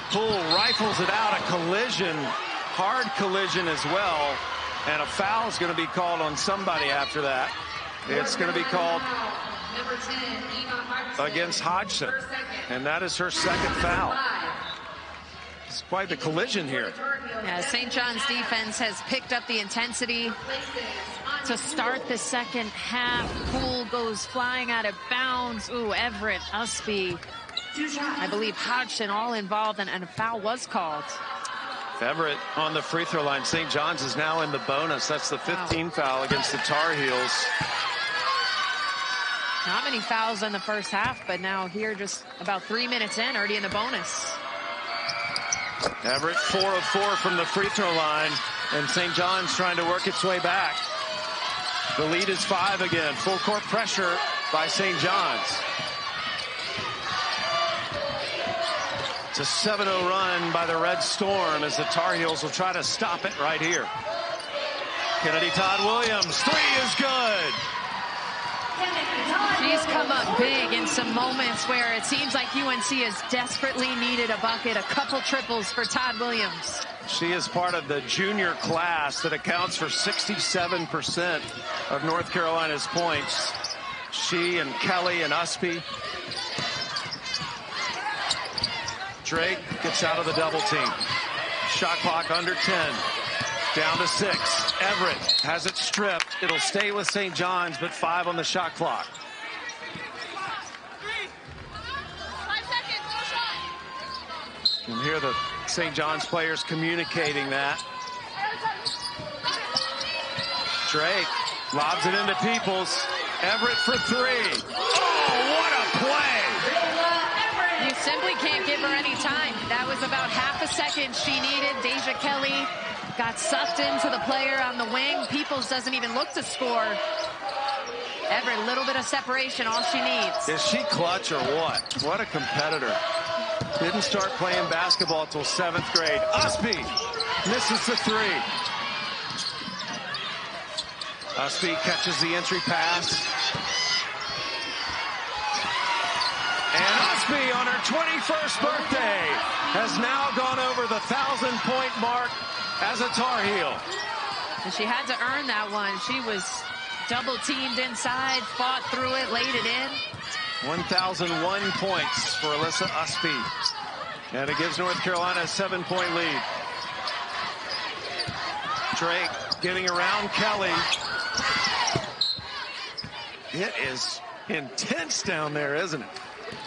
Poole rifles it out. A collision. Hard collision as well. And a foul is going to be called on somebody after that. It's going to be called against Hodgson. And that is her second foul. It's quite the collision here. Yeah, St. John's defense has picked up the intensity to start the second half. Poole goes flying out of bounds. Ooh, Everett, Usby, I believe Hodgson all involved, and a foul was called. Everett on the free throw line. St. John's is now in the bonus. That's the 15th foul against the Tar Heels. Not many fouls in the first half, but now here just about 3 minutes in, already in the bonus. Everett 4 of 4 from the free throw line, and St. John's trying to work its way back. The lead is 5 again. Full court pressure by St. John's. It's a 7-0 run by the Red Storm as the Tar Heels will try to stop it right here. Kennedy Todd Williams, 3 is good. She's come up big in some moments where it seems like UNC has desperately needed a bucket. A couple triples for Todd Williams. She is part of the junior class that accounts for 67% of North Carolina's points. She and Kelly and Usby. Drake gets out of the double team. Shot clock under 10. Down to 6. Everett has it stripped. It'll stay with St. John's, but 5 on the shot clock. You can hear the St. John's players communicating that. Drake lobs it into Peoples. Everett for 3. Oh, what a play! You simply can't give her any time. That was about half a second she needed. Deja Kelly got sucked into the player on the wing. Peoples doesn't even look to score. Everett, a little bit of separation, all she needs. Is she clutch or what? What a competitor. Didn't start playing basketball till 7th grade. Usby misses the 3. Usby catches the entry pass. And Usby on her 21st birthday has now gone over the 1,000-point mark as a Tar Heel. And she had to earn that one. She was double teamed inside, fought through it, laid it in. 1,001 points for Alyssa Usby. And it gives North Carolina a 7-point lead. Drake getting around Kelly. It is intense down there, isn't it?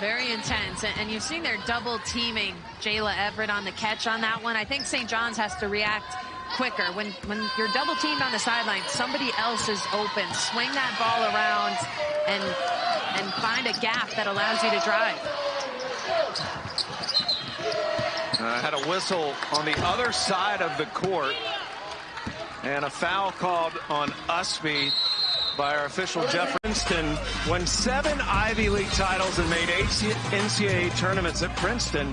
Very intense, and you've seen they're double teaming Jayla Everett on the catch on that one. I think St. John's has to react quicker. When you're double teamed on the sideline, somebody else is open. Swing that ball around and find a gap that allows you to drive. I had a whistle on the other side of the court, and a foul called on Usby by our official Jeff Princeton. Won 7 Ivy League titles and made 8 NCAA tournaments at Princeton.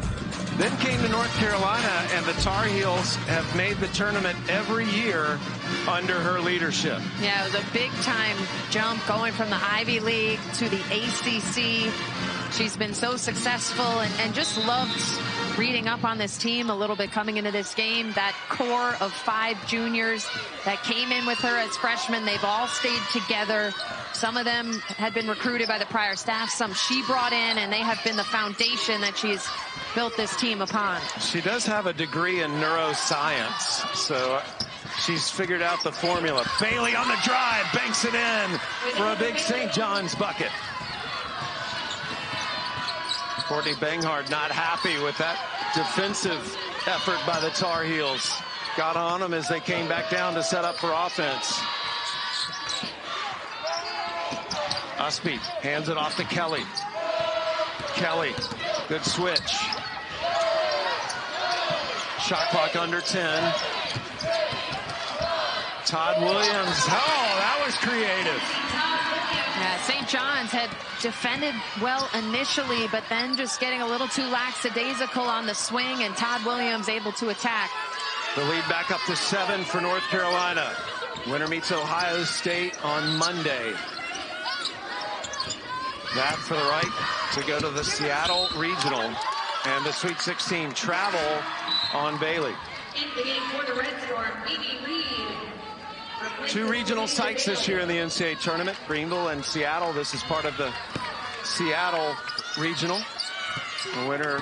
Then came to North Carolina, and the Tar Heels have made the tournament every year under her leadership. Yeah, it was a big-time jump going from the Ivy League to the ACC. She's been so successful and just loved reading up on this team a little bit coming into this game. That core of 5 juniors that came in with her as freshmen, they've all stayed together. Some of them had been recruited by the prior staff, some she brought in, and they have been the foundation that she's built this team upon. She does have a degree in neuroscience, so she's figured out the formula. Bailey on the drive, banks it in for a big St. John's bucket. Courtney Banghard not happy with that defensive effort by the Tar Heels. Got on them as they came back down to set up for offense. Usby hands it off to Kelly. Kelly, good switch. Shot clock under 10. Todd Williams. Oh, that was creative. Yeah, St. John's had defended well initially, but then just getting a little too lackadaisical on the swing, and Todd Williams able to attack. The lead back up to 7 for North Carolina. Winner meets Ohio State on Monday. That for the right to go to the Seattle Regional, and the Sweet 16 travel on Bailey. In the game for the Red Storm, Mimi Reed. 2 regional sites this year in the NCAA tournament, Greenville and Seattle. This is part of the Seattle Regional. The winner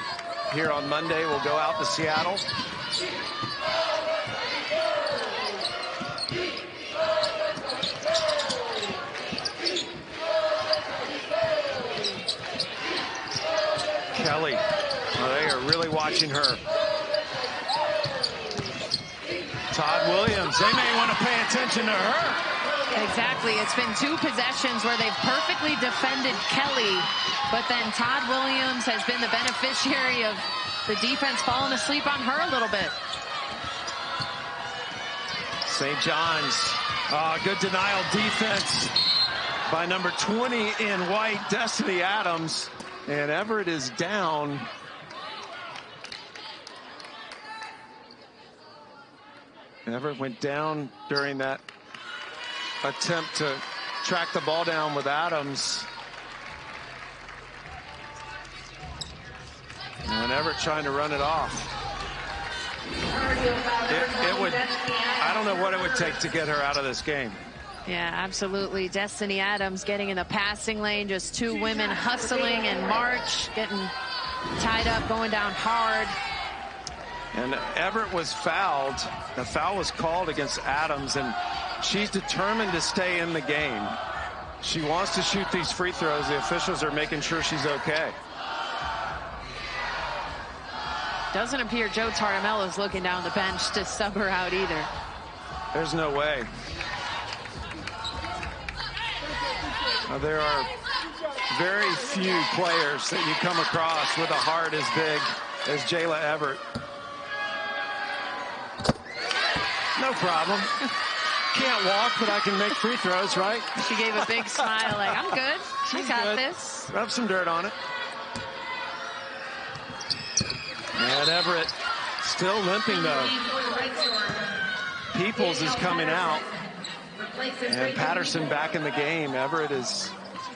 here on Monday will go out to Seattle. Kelly, they are really watching her. Todd Williams, they may want to pay attention to her. Exactly. It's been 2 possessions where they've perfectly defended Kelly, but then Todd Williams has been the beneficiary of the defense falling asleep on her a little bit. St. John's, good denial defense by number 20 in white, Destiny Adams, and Everett is down. Everett went down during that attempt to track the ball down with Adams. And Everett trying to run it off. It would, I don't know what it would take to get her out of this game. Yeah, absolutely. Destiny Adams getting in the passing lane, just 2 women hustling and March getting tied up, going down hard. And Everett was fouled. The foul was called against Adams, and she's determined to stay in the game. She wants to shoot these free throws. The officials are making sure she's okay. Doesn't appear Joe Tartamello's looking down the bench to sub her out either. There's no way. There are very few players that you come across with a heart as big as Jayla Everett. No problem. Can't walk, but I can make free throws, right? She gave a big smile like, I'm good. I got this. Rub some dirt on it. And Everett still limping, though. Peoples is coming out. And Patterson back in the game. Everett is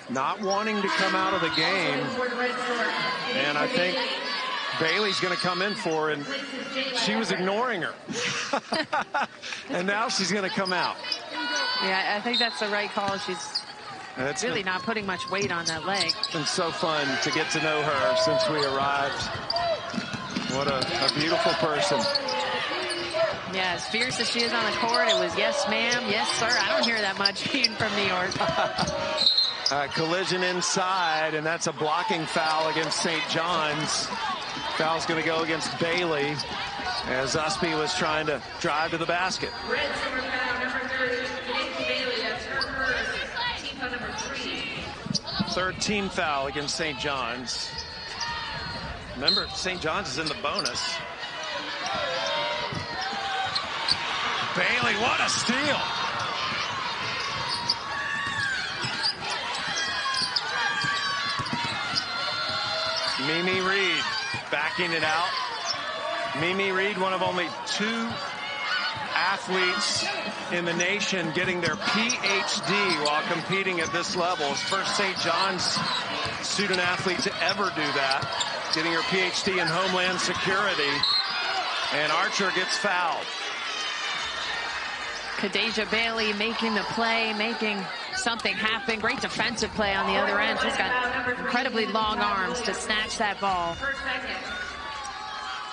not wanting to come out of the game. And I think Bailey's going to come in for her, and she was ignoring her. And now she's going to come out. Yeah, I think that's the right call. She's really not putting much weight on that leg. It's been so fun to get to know her since we arrived. What a beautiful person. Yeah, as fierce as she is on the court, it was yes, ma'am, yes, sir. I don't hear that much being from New York. Collision inside, and that's a blocking foul against St. John's. Foul's going to go against Bailey as Usby was trying to drive to the basket. Red Storm foul number 30, Bailey. That's her first. Team foul number 3. Third team foul against St. John's. Remember, St. John's is in the bonus. Bailey, what a steal. Mimi Reed backing it out. Mimi Reed, one of only 2 athletes in the nation getting their PhD while competing at this level. It's first St. John's student athlete to ever do that, getting her PhD in Homeland Security. And Archer gets fouled. Kadeja Bailey making the play, making something happen. Great defensive play on the other end. She's got incredibly long arms to snatch that ball.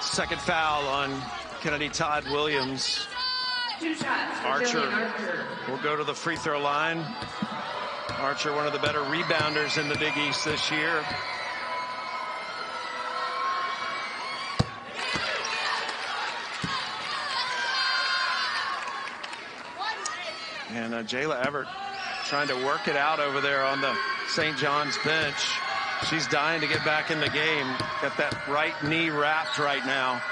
Second foul on Kennedy Todd Williams. 2 shots. Archer will go to the free throw line. Archer, one of the better rebounders in the Big East this year. And Jayla Everett trying to work it out over there on the St. John's bench. She's dying to get back in the game. Got that right knee wrapped right now.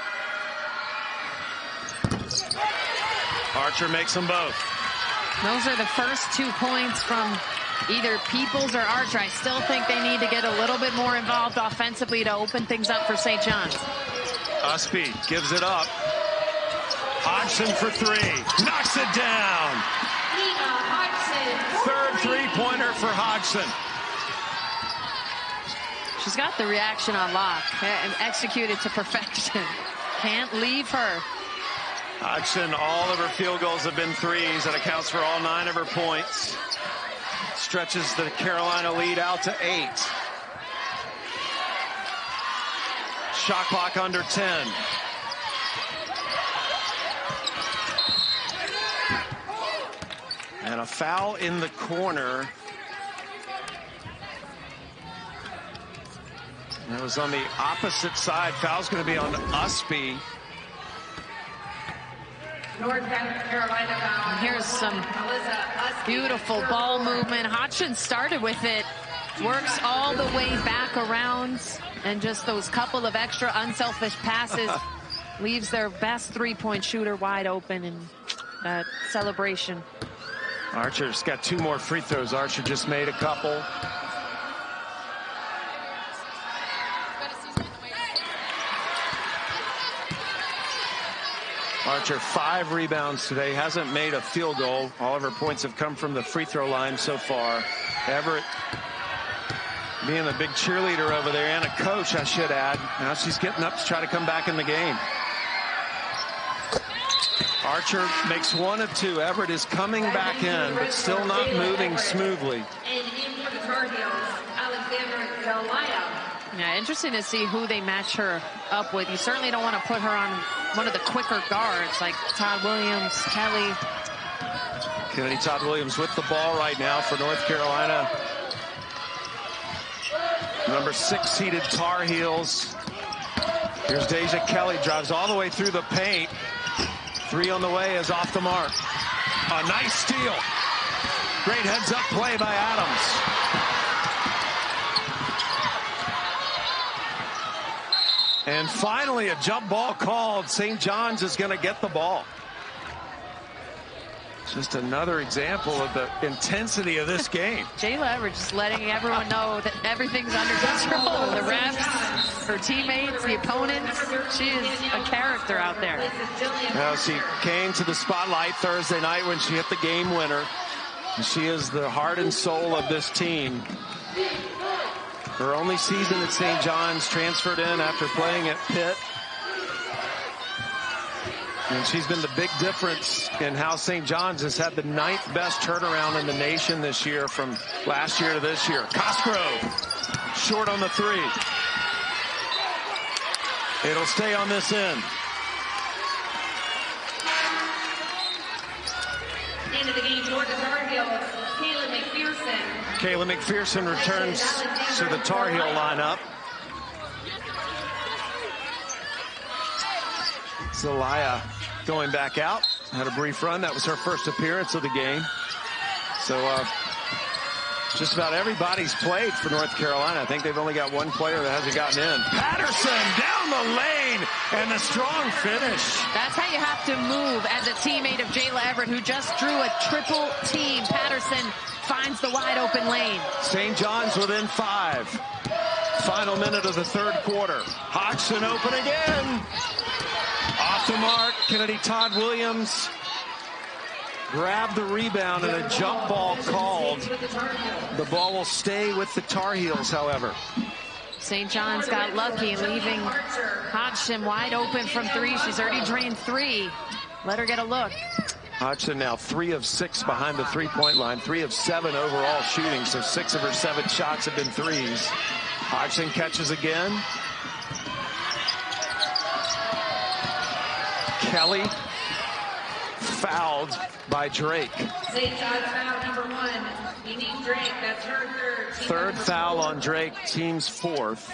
Archer makes them both. Those are the first 2 points from either Peoples or Archer. I still think they need to get a little bit more involved offensively to open things up for St. John's. Usby gives it up. Hodgson for 3. Knocks it down. Third three-pointer for Hodgson. She's got the reaction on lock and executed to perfection. Can't leave her. Hodgson, all of her field goals have been threes. That accounts for all 9 of her points. Stretches the Carolina lead out to 8. Shot clock under 10. And a foul in the corner. It was on the opposite side. Foul's going to be on Usby. North Carolina foul. Here's some beautiful ball movement. Hodgson started with it. Works all the way back around. And just those couple of extra unselfish passes leaves their best three-point shooter wide open in that celebration. Archer's got 2 more free throws. Archer just made a couple. Archer 5 rebounds today, hasn't made a field goal. All of her points have come from the free throw line so far. Everett being the big cheerleader over there and a coach, I should add. Now she's getting up to try to come back in the game. Archer makes 1 of 2. Everett is coming back in, but still not moving smoothly. And in for the Tar Heels, Alexander Zelaya. Yeah, interesting to see who they match her up with. You certainly don't want to put her on one of the quicker guards like Todd Williams, Kelly. Kennedy Todd Williams with the ball right now for North Carolina. Number 6 seeded Tar Heels. Here's Deja Kelly, drives all the way through the paint. 3 on the way is off the mark. A nice steal. Great heads up play by Adams. And finally, a jump ball called. St. John's is going to get the ball. Just another example of the intensity of this game. Jayla Everett just letting everyone know that everything's under control. The refs, her teammates, the opponents. She is a character out there. Now she came to the spotlight Thursday night when she hit the game winner. And she is the heart and soul of this team. Her only season at St. John's, transferred in after playing at Pitt. And she's been the big difference in how St. John's has had the 9th best turnaround in the nation this year from last year to this year. Cosgrove, short on the 3. It'll stay on this end. End of the game, Georgia Tar Heels, Kayla McPherson returns to the Tar Heel lineup. Zelaya going back out. Had a brief run. That was her first appearance of the game. So just about everybody's played for North Carolina. I think they've only got 1 player that hasn't gotten in. Patterson down the lane and the strong finish. That's how you have to move as a teammate of Jayla Everett, who just drew a triple team. Patterson finds the wide open lane. St. John's within 5. Final minute of the 3rd quarter. Hodgson open again. Off the mark, Kennedy Todd Williams grabbed the rebound and a jump ball called. The ball will stay with the Tar Heels, however. St. John's got lucky, leaving Hodgson wide open from 3. She's already drained 3. Let her get a look. Hodgson now 3 of 6 behind the 3-point line, 3 of 7 overall shooting, so 6 of her 7 shots have been threes. Hodgson catches again. Kelly fouled by Drake. St. John's foul number 1. Unique Drake. That's her 3rd. 3rd foul on Drake, team's 4th.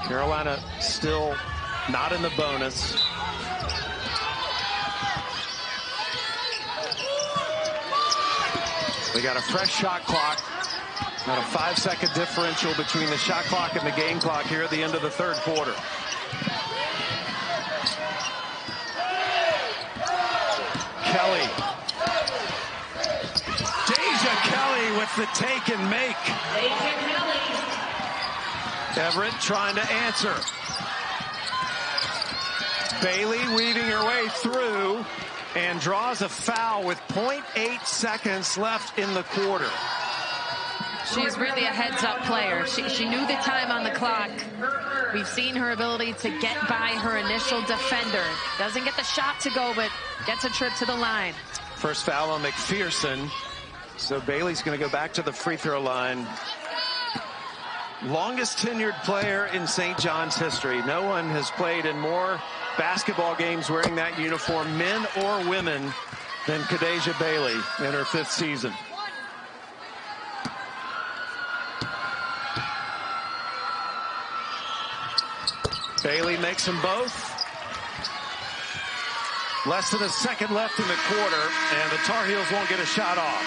Carolina still not in the bonus. We got a fresh shot clock. Not a 5-second differential between the shot clock and the game clock here at the end of the 3rd quarter. Kelly. Deja Kelly with the take and make. Everett trying to answer. Bailey weaving her way through and draws a foul with 0.8 seconds left in the quarter. She's really a heads-up player. She knew the time on the clock. We've seen her ability to get by her initial defender. Doesn't get the shot to go, but gets a trip to the line. First foul on McPherson. So Bailey's going to go back to the free throw line. Longest tenured player in St. John's history. No one has played in more basketball games wearing that uniform, men or women, than Kadeja Bailey in her 5th season. Bailey makes them both. Less than a second left in the quarter, and the Tar Heels won't get a shot off.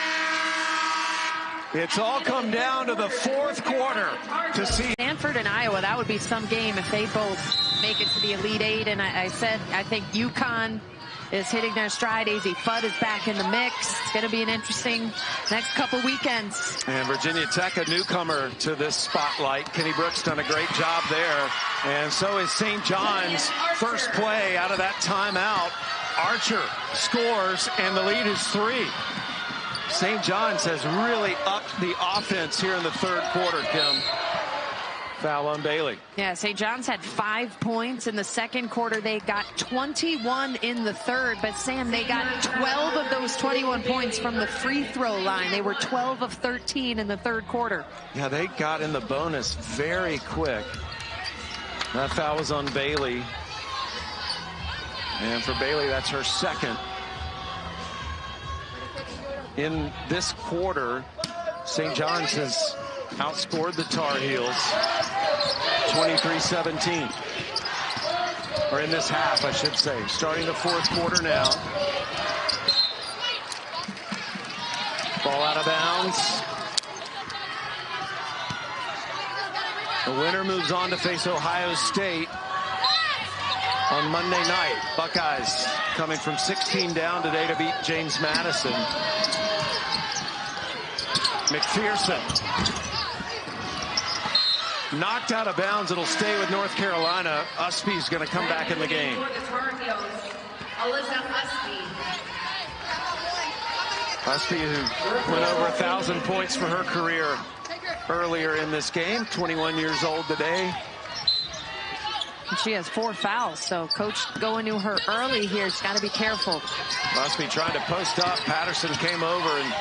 It's all come down to the 4th quarter to see. Stanford and Iowa, that would be some game if they both make it to the Elite Eight. And I said, I think UConn is hitting their stride. AZ Fudd is back in the mix. It's going to be an interesting next couple weekends. And Virginia Tech, a newcomer to this spotlight. Kenny Brooks done a great job there. And so is St. John's. First play out of that timeout. Archer scores, and the lead is 3. St. John's has really upped the offense here in the 3rd quarter, Kim. Foul on Bailey. Yeah, St. John's had 5 points in the 2nd quarter. They got 21 in the 3rd. But, Sam, they got 12 of those 21 points from the free throw line. They were 12 of 13 in the 3rd quarter. Yeah, they got in the bonus very quick. That foul was on Bailey. And for Bailey, that's her 2nd. In this quarter, St. John's has outscored the Tar Heels 23-17. Or in this half, I should say. Starting the 4th quarter now. Ball out of bounds. The winner moves on to face Ohio State on Monday night. Buckeyes coming from 16 down today to beat James Madison. McPherson knocked out of bounds. It'll stay with North Carolina. Usby's going to come back in the game. Usby, who went over 1,000 points for her career earlier in this game, 21 years old today. She has 4 fouls, so coach going to her early here. She's got to be careful. Usby trying to post up. Patterson came over and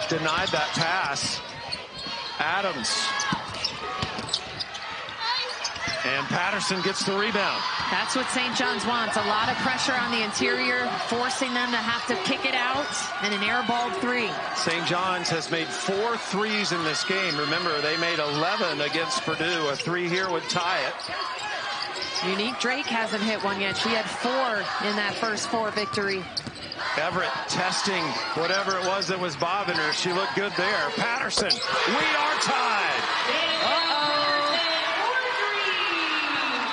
denied that pass. Adams. And Patterson gets the rebound. That's what St. John's wants. A lot of pressure on the interior, forcing them to have to kick it out, and an airballed 3. St. John's has made 4 threes in this game. Remember, they made 11 against Purdue. A 3 here would tie it. Unique Drake hasn't hit one yet. She had 4 in that first 4 victory. Everett testing whatever it was that was bothering her. She looked good there. Patterson, we are tied. Uh-oh.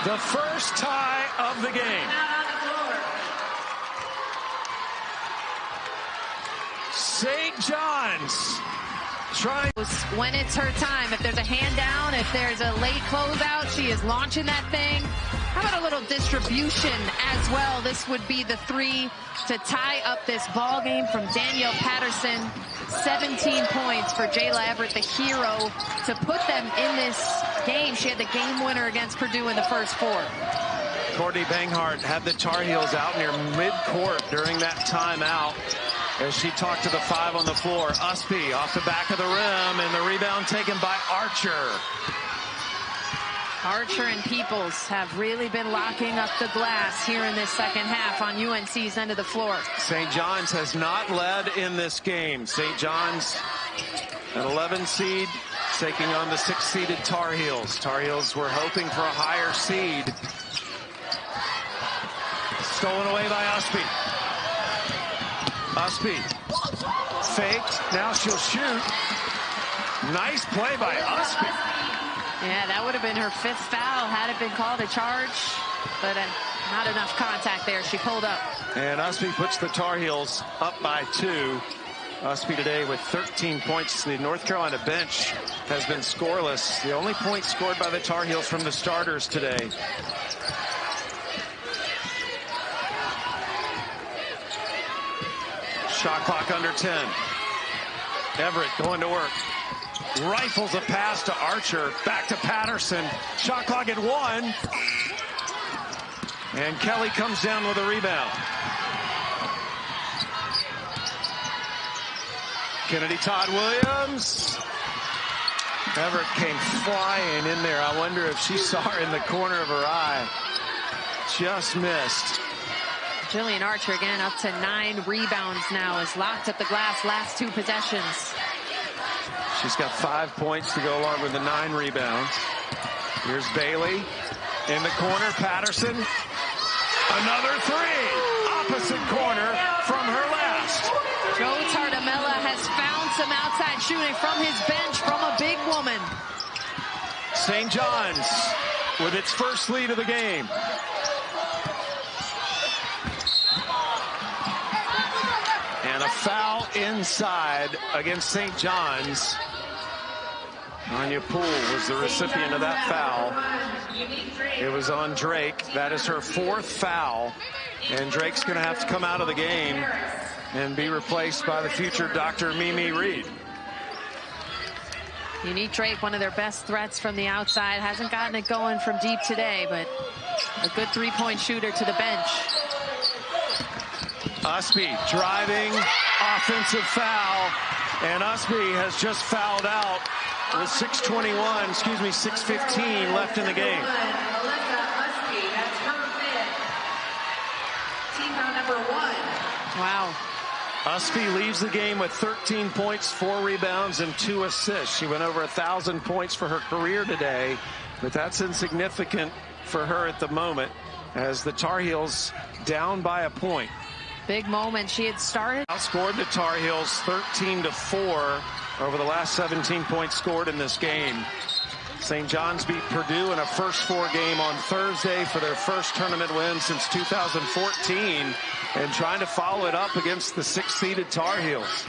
The first tie of the game. St. John's trying. When it's her time, if there's a hand down, if there's a late closeout, she is launching that thing. How about a little distribution as well? This would be the 3 to tie up this ball game from Danielle Patterson. 17 points for Jayla Everett, the hero, to put them in this game. She had the game winner against Purdue in the first 4. Courtney Banghart had the Tar Heels out near midcourt during that timeout as she talked to the 5 on the floor. Usby off the back of the rim, and the rebound taken by Archer. Archer and Peoples have really been locking up the glass here in this second half on UNC's end of the floor. St. John's has not led in this game. St. John's, an 11 seed, taking on the 6-seeded Tar Heels. Tar Heels were hoping for a higher seed. Stolen away by Usby. Usby faked. Now she'll shoot. Nice play by Usby. Yeah, that would have been her 5th foul had it been called a charge. but not enough contact there. She pulled up. And Usby puts the Tar Heels up by 2. Usby today with 13 points. The North Carolina bench has been scoreless. The only point scored by the Tar Heels from the starters today. Shot clock under 10. Everett going to work. Rifles a pass to Archer. Back to Patterson. Shot clock at 1. And Kelly comes down with a rebound. Kennedy Todd Williams. Everett came flying in there. I wonder if she saw her in the corner of her eye. Just missed. Jillian Archer again up to 9 rebounds now, is locked at the glass last 2 possessions. She's got 5 points to go along with the 9 rebounds. Here's Bailey in the corner. Patterson. Another 3. Opposite corner from her last. Joe Tardamella has found some outside shooting from his bench from a big woman. St. John's with its first lead of the game. And a foul inside against St. John's. Anya Poole was the recipient of that foul. It was on Drake. That is her 4th foul. And Drake's going to have to come out of the game and be replaced by the future Dr. Mimi Reed. Unique Drake, one of their best threats from the outside. Hasn't gotten it going from deep today, but a good 3-point shooter to the bench. Usby driving, offensive foul, and Usby has just fouled out with 6:15 left in the game. Wow. Usby leaves the game with 13 points, 4 rebounds, and 2 assists. She went over 1,000 points for her career today, but that's insignificant for her at the moment as the Tar Heels down by a point. Big moment. She had started. Outscored the Tar Heels 13-4 over the last 17 points scored in this game. St. John's beat Purdue in a first 4 game on Thursday for their first tournament win since 2014, and trying to follow it up against the 6th-seeded Tar Heels.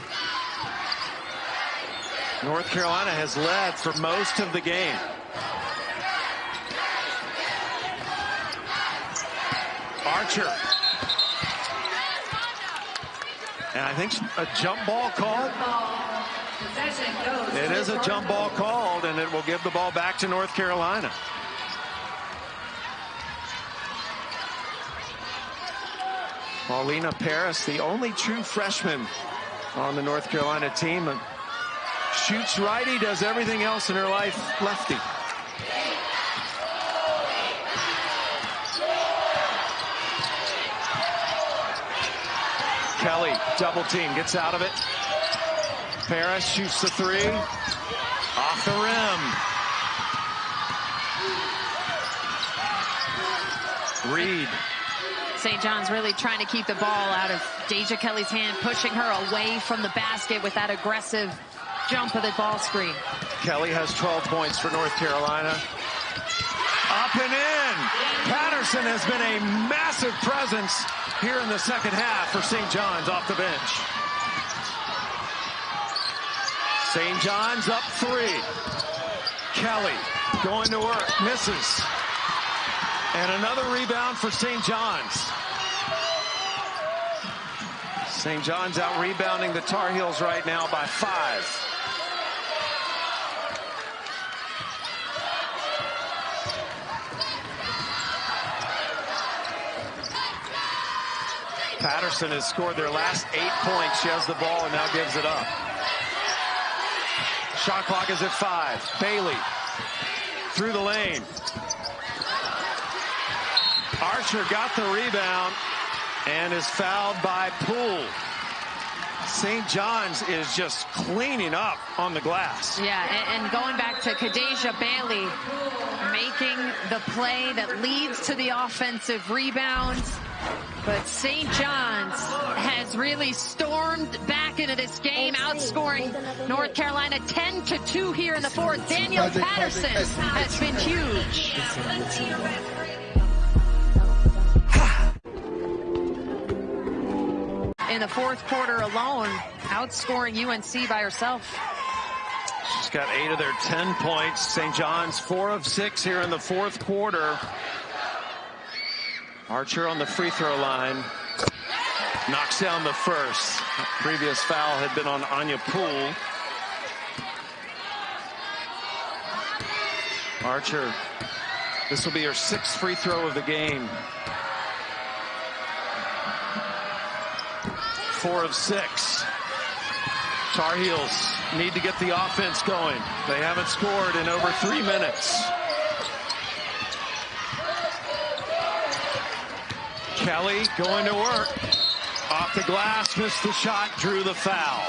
North Carolina has led for most of the game. Archer. And I think a jump ball called. It is a jump ball called, and it will give the ball back to North Carolina. Paulina Paris, the only true freshman on the North Carolina team. Shoots righty, does everything else in her life lefty. Kelly, double team, gets out of it. Paris shoots the 3. Off the rim. Reed. St. John's really trying to keep the ball out of Deja Kelly's hand, pushing her away from the basket with that aggressive jump of the ball screen. Kelly has 12 points for North Carolina. Up and in. Patterson has been a massive presence here in the second half for St. John's off the bench. St. John's up 3. Kelly going to work, misses. And another rebound for St. John's. St. John's out rebounding the Tar Heels right now by 5. Patterson has scored their last 8 points. She has the ball and now gives it up. Shot clock is at 5. Bailey through the lane. Archer got the rebound and is fouled by Poole. St. John's is just cleaning up on the glass. Yeah, and going back to Kadeja Bailey, making the play that leads to the offensive rebounds. But St. John's has really stormed back into this game, outscoring North Carolina 10-2 here in the 4th. Daniel Patterson has been huge. in the fourth quarter alone, outscoring UNC by herself. She's got 8 of their 10 points. St. John's 4 of 6 here in the fourth quarter. Archer on the free throw line. Knocks down the first. Previous foul had been on Anya Poole. Archer, this will be her 6th free throw of the game. 4 of 6. Tar Heels need to get the offense going. They haven't scored in over 3 minutes. Kelly going to work. Off the glass, missed the shot, drew the foul.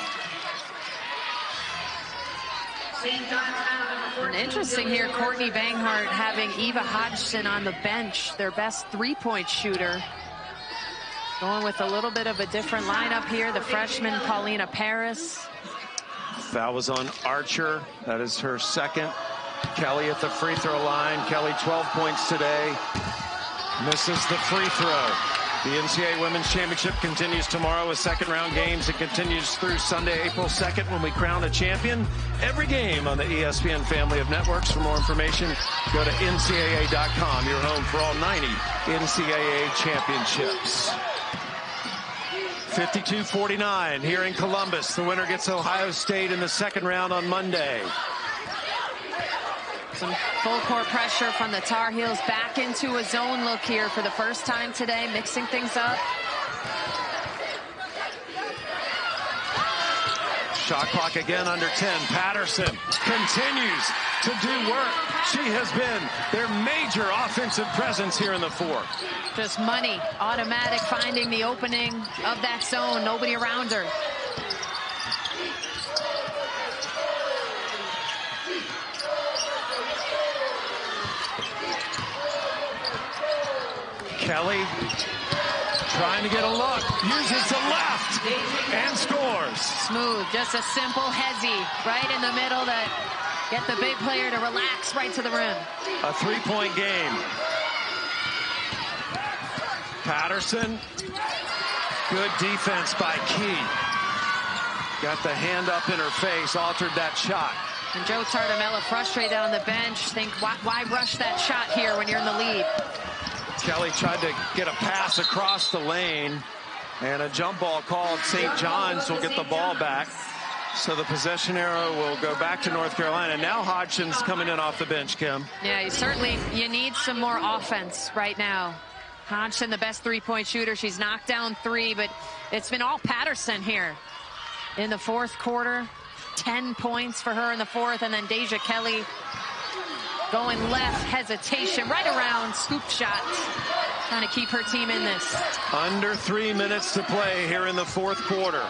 And interesting here, Courtney Banghart having Eva Hodgson on the bench, their best three-point shooter. Going with a little bit of a different lineup here, the freshman Paulina Paris. Foul was on Archer. That is her 2nd. Kelly at the free throw line. Kelly 12 points today. Misses the free throw. The NCAA Women's Championship continues tomorrow with 2nd round games. It continues through Sunday, April 2nd, when we crown a champion. Every game on the ESPN family of networks. For more information, go to NCAA.com. Your home for all 90 NCAA championships. 52-49 here in Columbus. The winner gets Ohio State in the 2nd round on Monday. Some full court pressure from the Tar Heels, back into a zone look here for the first time today, mixing things up. Shot clock again under 10. Patterson continues to do work. She has been their major offensive presence here in the fourth. Just money, automatic, finding the opening of that zone, nobody around her. Kelly trying to get a look, uses the left and scores. Smooth, just a simple hezzy right in the middle that get the big player to relax right to the rim. A 3-point game. Patterson, good defense by Key. Got the hand up in her face, altered that shot. And Joe Tartamella frustrated on the bench. Think, why rush that shot here when you're in the lead? Kelly tried to get a pass across the lane, and a jump ball called. St. John's will get the ball back. So the possession arrow will go back to North Carolina. Now Hodgson's coming in off the bench, Kim. Yeah, you need some more offense right now. Hodgson, the best three-point shooter. She's knocked down 3, but it's been all Patterson here in the fourth quarter. 10 points for her in the fourth, and then Deja Kelly going left, hesitation, right around, scoop shots, trying to keep her team in this. Under 3 minutes to play here in the fourth quarter.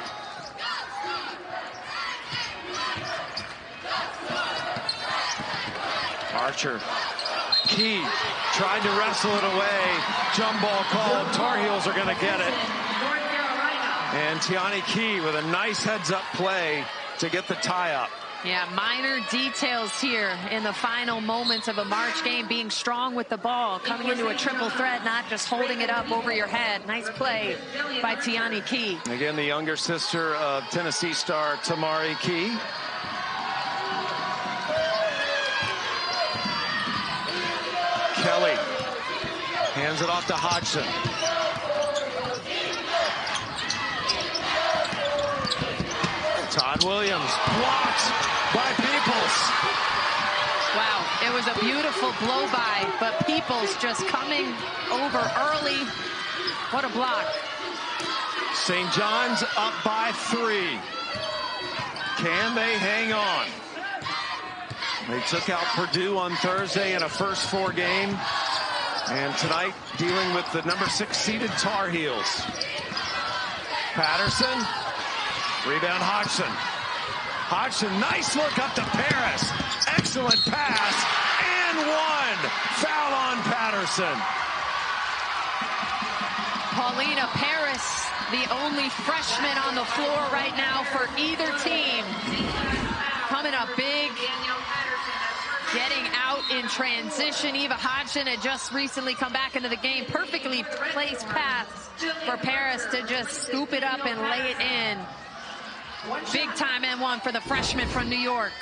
Archer, Key tried to wrestle it away. Jump ball called. Tar Heels are going to get it. And Tiani Key with a nice heads-up play to get the tie-up. Yeah, minor details here in the final moments of a March game, being strong with the ball, coming into a triple threat, not just holding it up over your head. Nice play by Tiani Key. Again, the younger sister of Tennessee star Tamari Key. Kelly hands it off to Hodgson. Todd Williams blocked by Peoples. Wow, it was a beautiful blow by, but Peoples just coming over early. What a block. St. John's up by 3. Can they hang on? They took out Purdue on Thursday in a first 4 game. And tonight dealing with the number 6 seeded Tar Heels. Patterson. Rebound Hodgson. Hodgson, nice look up to Paris. Excellent pass. And 1. Foul on Patterson. Paulina Paris, the only freshman on the floor right now for either team. Coming up big, getting out out in transition. Eva Hodgson had just recently come back into the game. Perfectly placed pass for Paris to just scoop it up and lay it in. Big time N1 for the freshman from New York.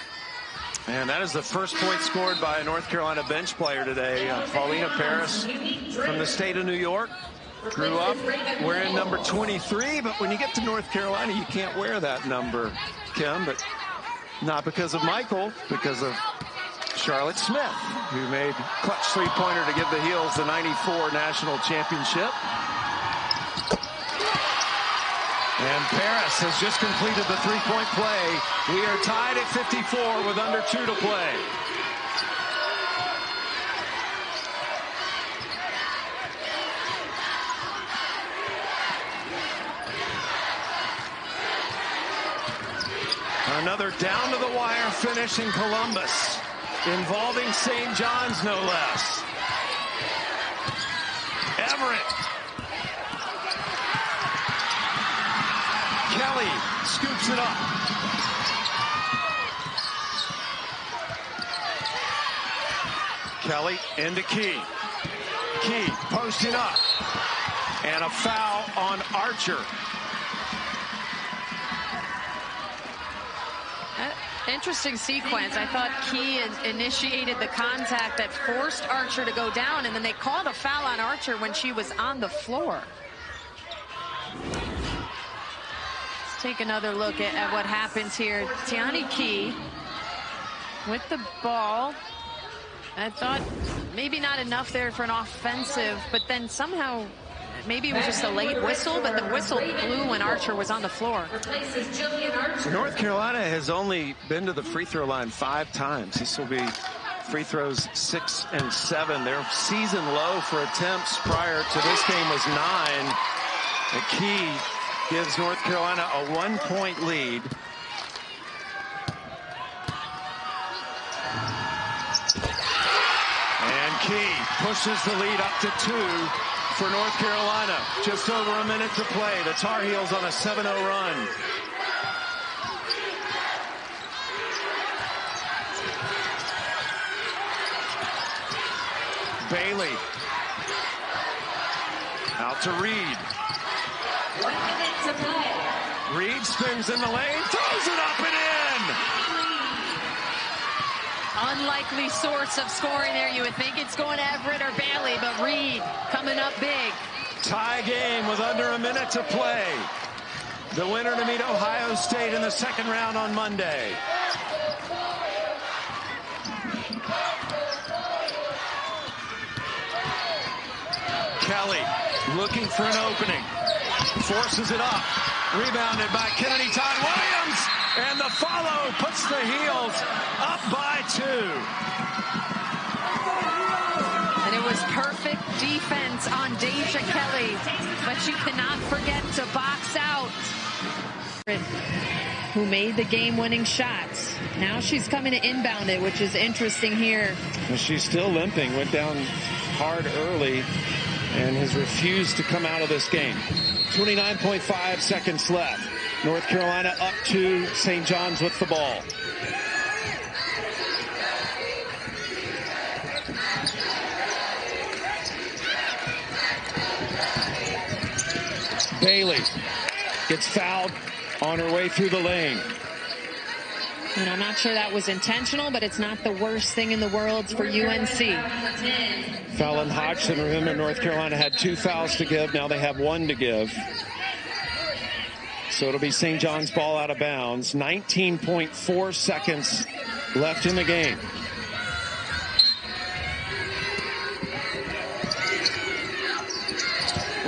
And that is the first point scored by a North Carolina bench player today. Paulina Paris from the state of New York. Grew up wearing number 23, but when you get to North Carolina, you can't wear that number, Kim. But not because of Michael, because of Charlotte Smith, who made clutch three-pointer to give the Heels the 94 national championship. And Paris has just completed the three-point play. We are tied at 54 with under 2 to play. Another down-to-the-wire finish in Columbus, involving St. John's, no less. Everett. Kelly scoops it up. Kelly into Key. Key posting up. And a foul on Archer. Interesting sequence. I thought Key initiated the contact that forced Archer to go down, and then they called a foul on Archer when she was on the floor. Let's take another look at what happens here. Tiani Key with the ball. I thought maybe not enough there for an offensive, but then somehow maybe it was just a late whistle, but the whistle blew when Archer was on the floor. North Carolina has only been to the free throw line 5 times. This will be free throws 6 and 7. Their season low for attempts prior to this game was 9. The Key gives North Carolina a 1-point lead. And Key pushes the lead up to 2. For North Carolina, just over a minute to play. The Tar Heels on a 7-0 run. Bailey. Out to Reed. 1 minute to play. Reed spins in the lane, throws it up and in. Unlikely source of scoring there. You would think it's going to Everett or Bailey, but Reed coming up big. Tie game with under a minute to play. The winner to meet Ohio State in the second round on Monday. Kelly looking for an opening. Forces it up. Rebounded by Kennedy Todd Williams. And the follow puts the Heels up by 2. And it was perfect defense on Deja Kelly, but you cannot forget to box out. Who made the game-winning shots. Now she's coming to inbound it, which is interesting here. Well, she's still limping. Went down hard early and has refused to come out of this game. 29.5 seconds left. North Carolina up to St. John's with the ball. Bailey gets fouled on her way through the lane. And I'm not sure that was intentional, but it's not the worst thing in the world for UNC. Foul on Hodgson. Remember, North Carolina had 2 fouls to give. Now they have 1 to give. So it'll be St. John's ball out of bounds. 19.4 seconds left in the game.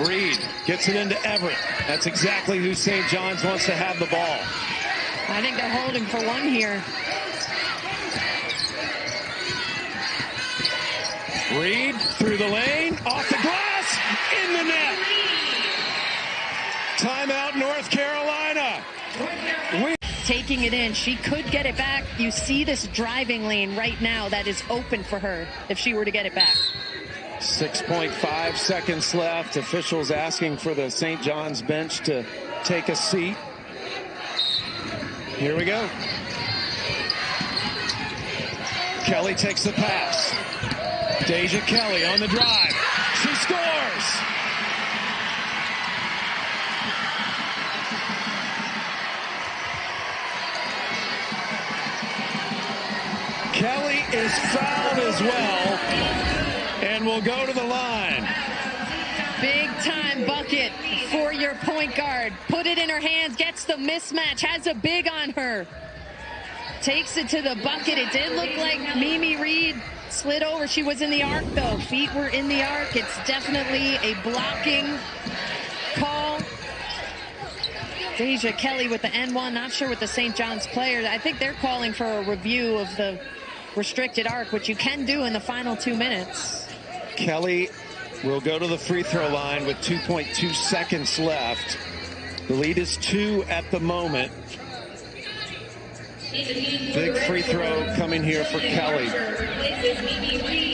Reed gets it into Everett. That's exactly who St. John's wants to have the ball. I think they're holding for 1 here. Reed through the lane, off the glass, in the net. Timeout, North Carolina. Taking it in, she could get it back. You see this driving lane right now that is open for her if she were to get it back. 6.5 seconds left. Officials asking for the St. John's bench to take a seat. Here we go. Kelly takes the pass. Deja Kelly on the drive. She scores! Kelly is fouled as well and will go to the line. Big time bucket for your point guard. Put it in her hands, gets the mismatch, has a big on her. Takes it to the bucket. It did look like Mimi Reed slid over. She was in the arc though. Feet were in the arc. It's definitely a blocking call. Deja Kelly with the N1. Not sure what the St. John's players. I think they're calling for a review of the restricted arc, which you can do in the final 2 minutes. Kelly will go to the free throw line with 2.2 seconds left. The lead is 2 at the moment. Big free throw coming here for Kelly.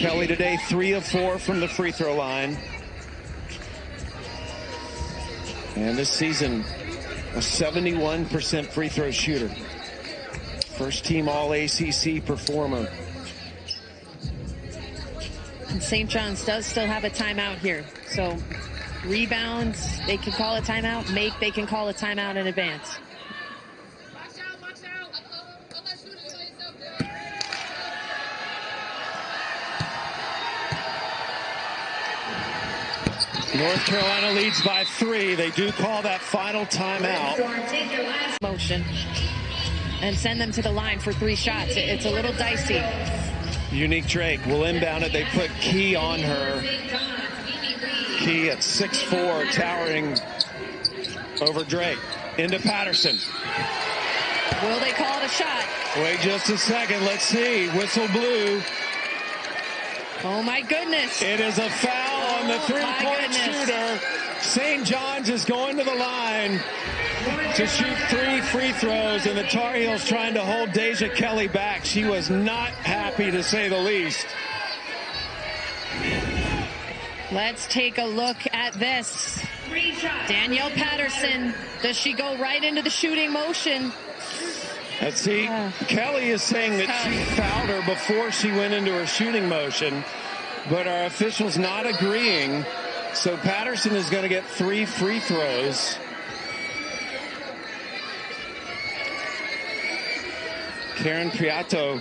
Kelly today 3 of 4 from the free throw line. And this season, a 71% free throw shooter. First team All-ACC performer. And St. John's does still have a timeout here. So rebounds, they can call a timeout. They can call a timeout in advance. North Carolina leads by 3. They do call that final timeout. Motion. And send them to the line for 3 shots. It's a little dicey. Unique Drake will inbound it. They put Key on her. Key at 6'4", towering over Drake. Into Patterson. Will they call it a shot? Wait just a second. Let's see. Whistle blew. Oh, my goodness. It is a foul on the three-point shooter. St. John's is going to the line to shoot 3 free throws, and the Tar Heels trying to hold Deja Kelly back. She was not happy, to say the least. Let's take a look at this. Danielle Patterson, does she go right into the shooting motion? Let's see. Kelly is saying that she fouled her before she went into her shooting motion, but our officials not agreeing. So Patterson is going to get 3 free throws. Karen Priato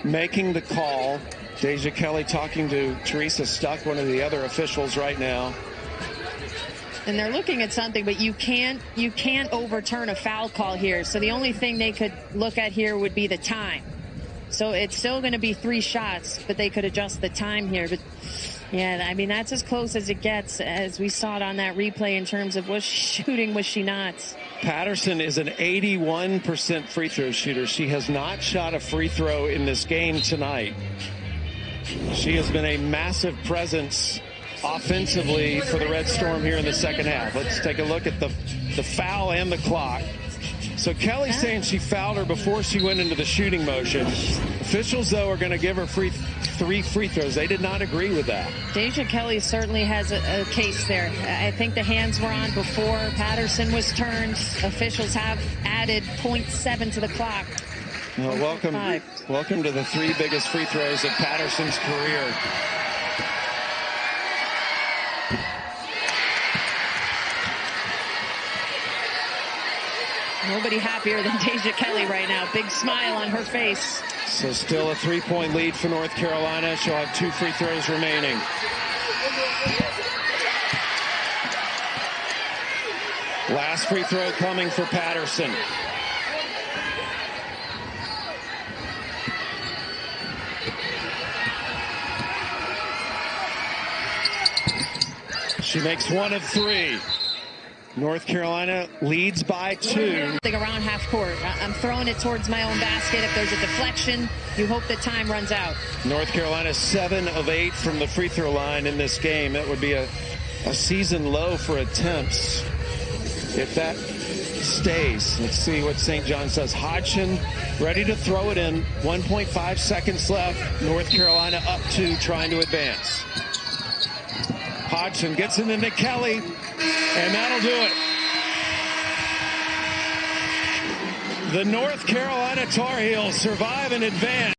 making the call. Deja Kelly talking to Teresa Stuck, one of the other officials right now. And they're looking at something, but you can't overturn a foul call here. So the only thing they could look at here would be the time. So it's still going to be 3 shots, but they could adjust the time here. But yeah, I mean, that's as close as it gets, as we saw it on that replay in terms of was she shooting, was she not? Patterson is an 81% free throw shooter. She has not shot a free throw in this game tonight. She has been a massive presence offensively for the Red Storm here in the second half. Let's take a look at the foul and the clock. So Kelly's saying she fouled her before she went into the shooting motion. Officials, though, are going to give her 3 free throws. They did not agree with that. Deja Kelly certainly has a case there. I think the hands were on before Patterson was turned. Officials have added 0.7 to the clock. Well, welcome to the 3 biggest free throws of Patterson's career. Nobody happier than Deja Kelly right now. Big smile on her face. So still a 3-point lead for North Carolina. She'll have 2 free throws remaining. Last free throw coming for Patterson. She makes 1 of 3. North Carolina leads by 2. Around half court. I'm throwing it towards my own basket. If there's a deflection, you hope that time runs out. North Carolina 7 of 8 from the free throw line in this game. That would be a season low for attempts if that stays. Let's see what St. John says. Hodgson ready to throw it in. 1.5 seconds left. North Carolina up 2, trying to advance. Hodgson gets it into Kelly, and that'll do it. The North Carolina Tar Heels survive and advance.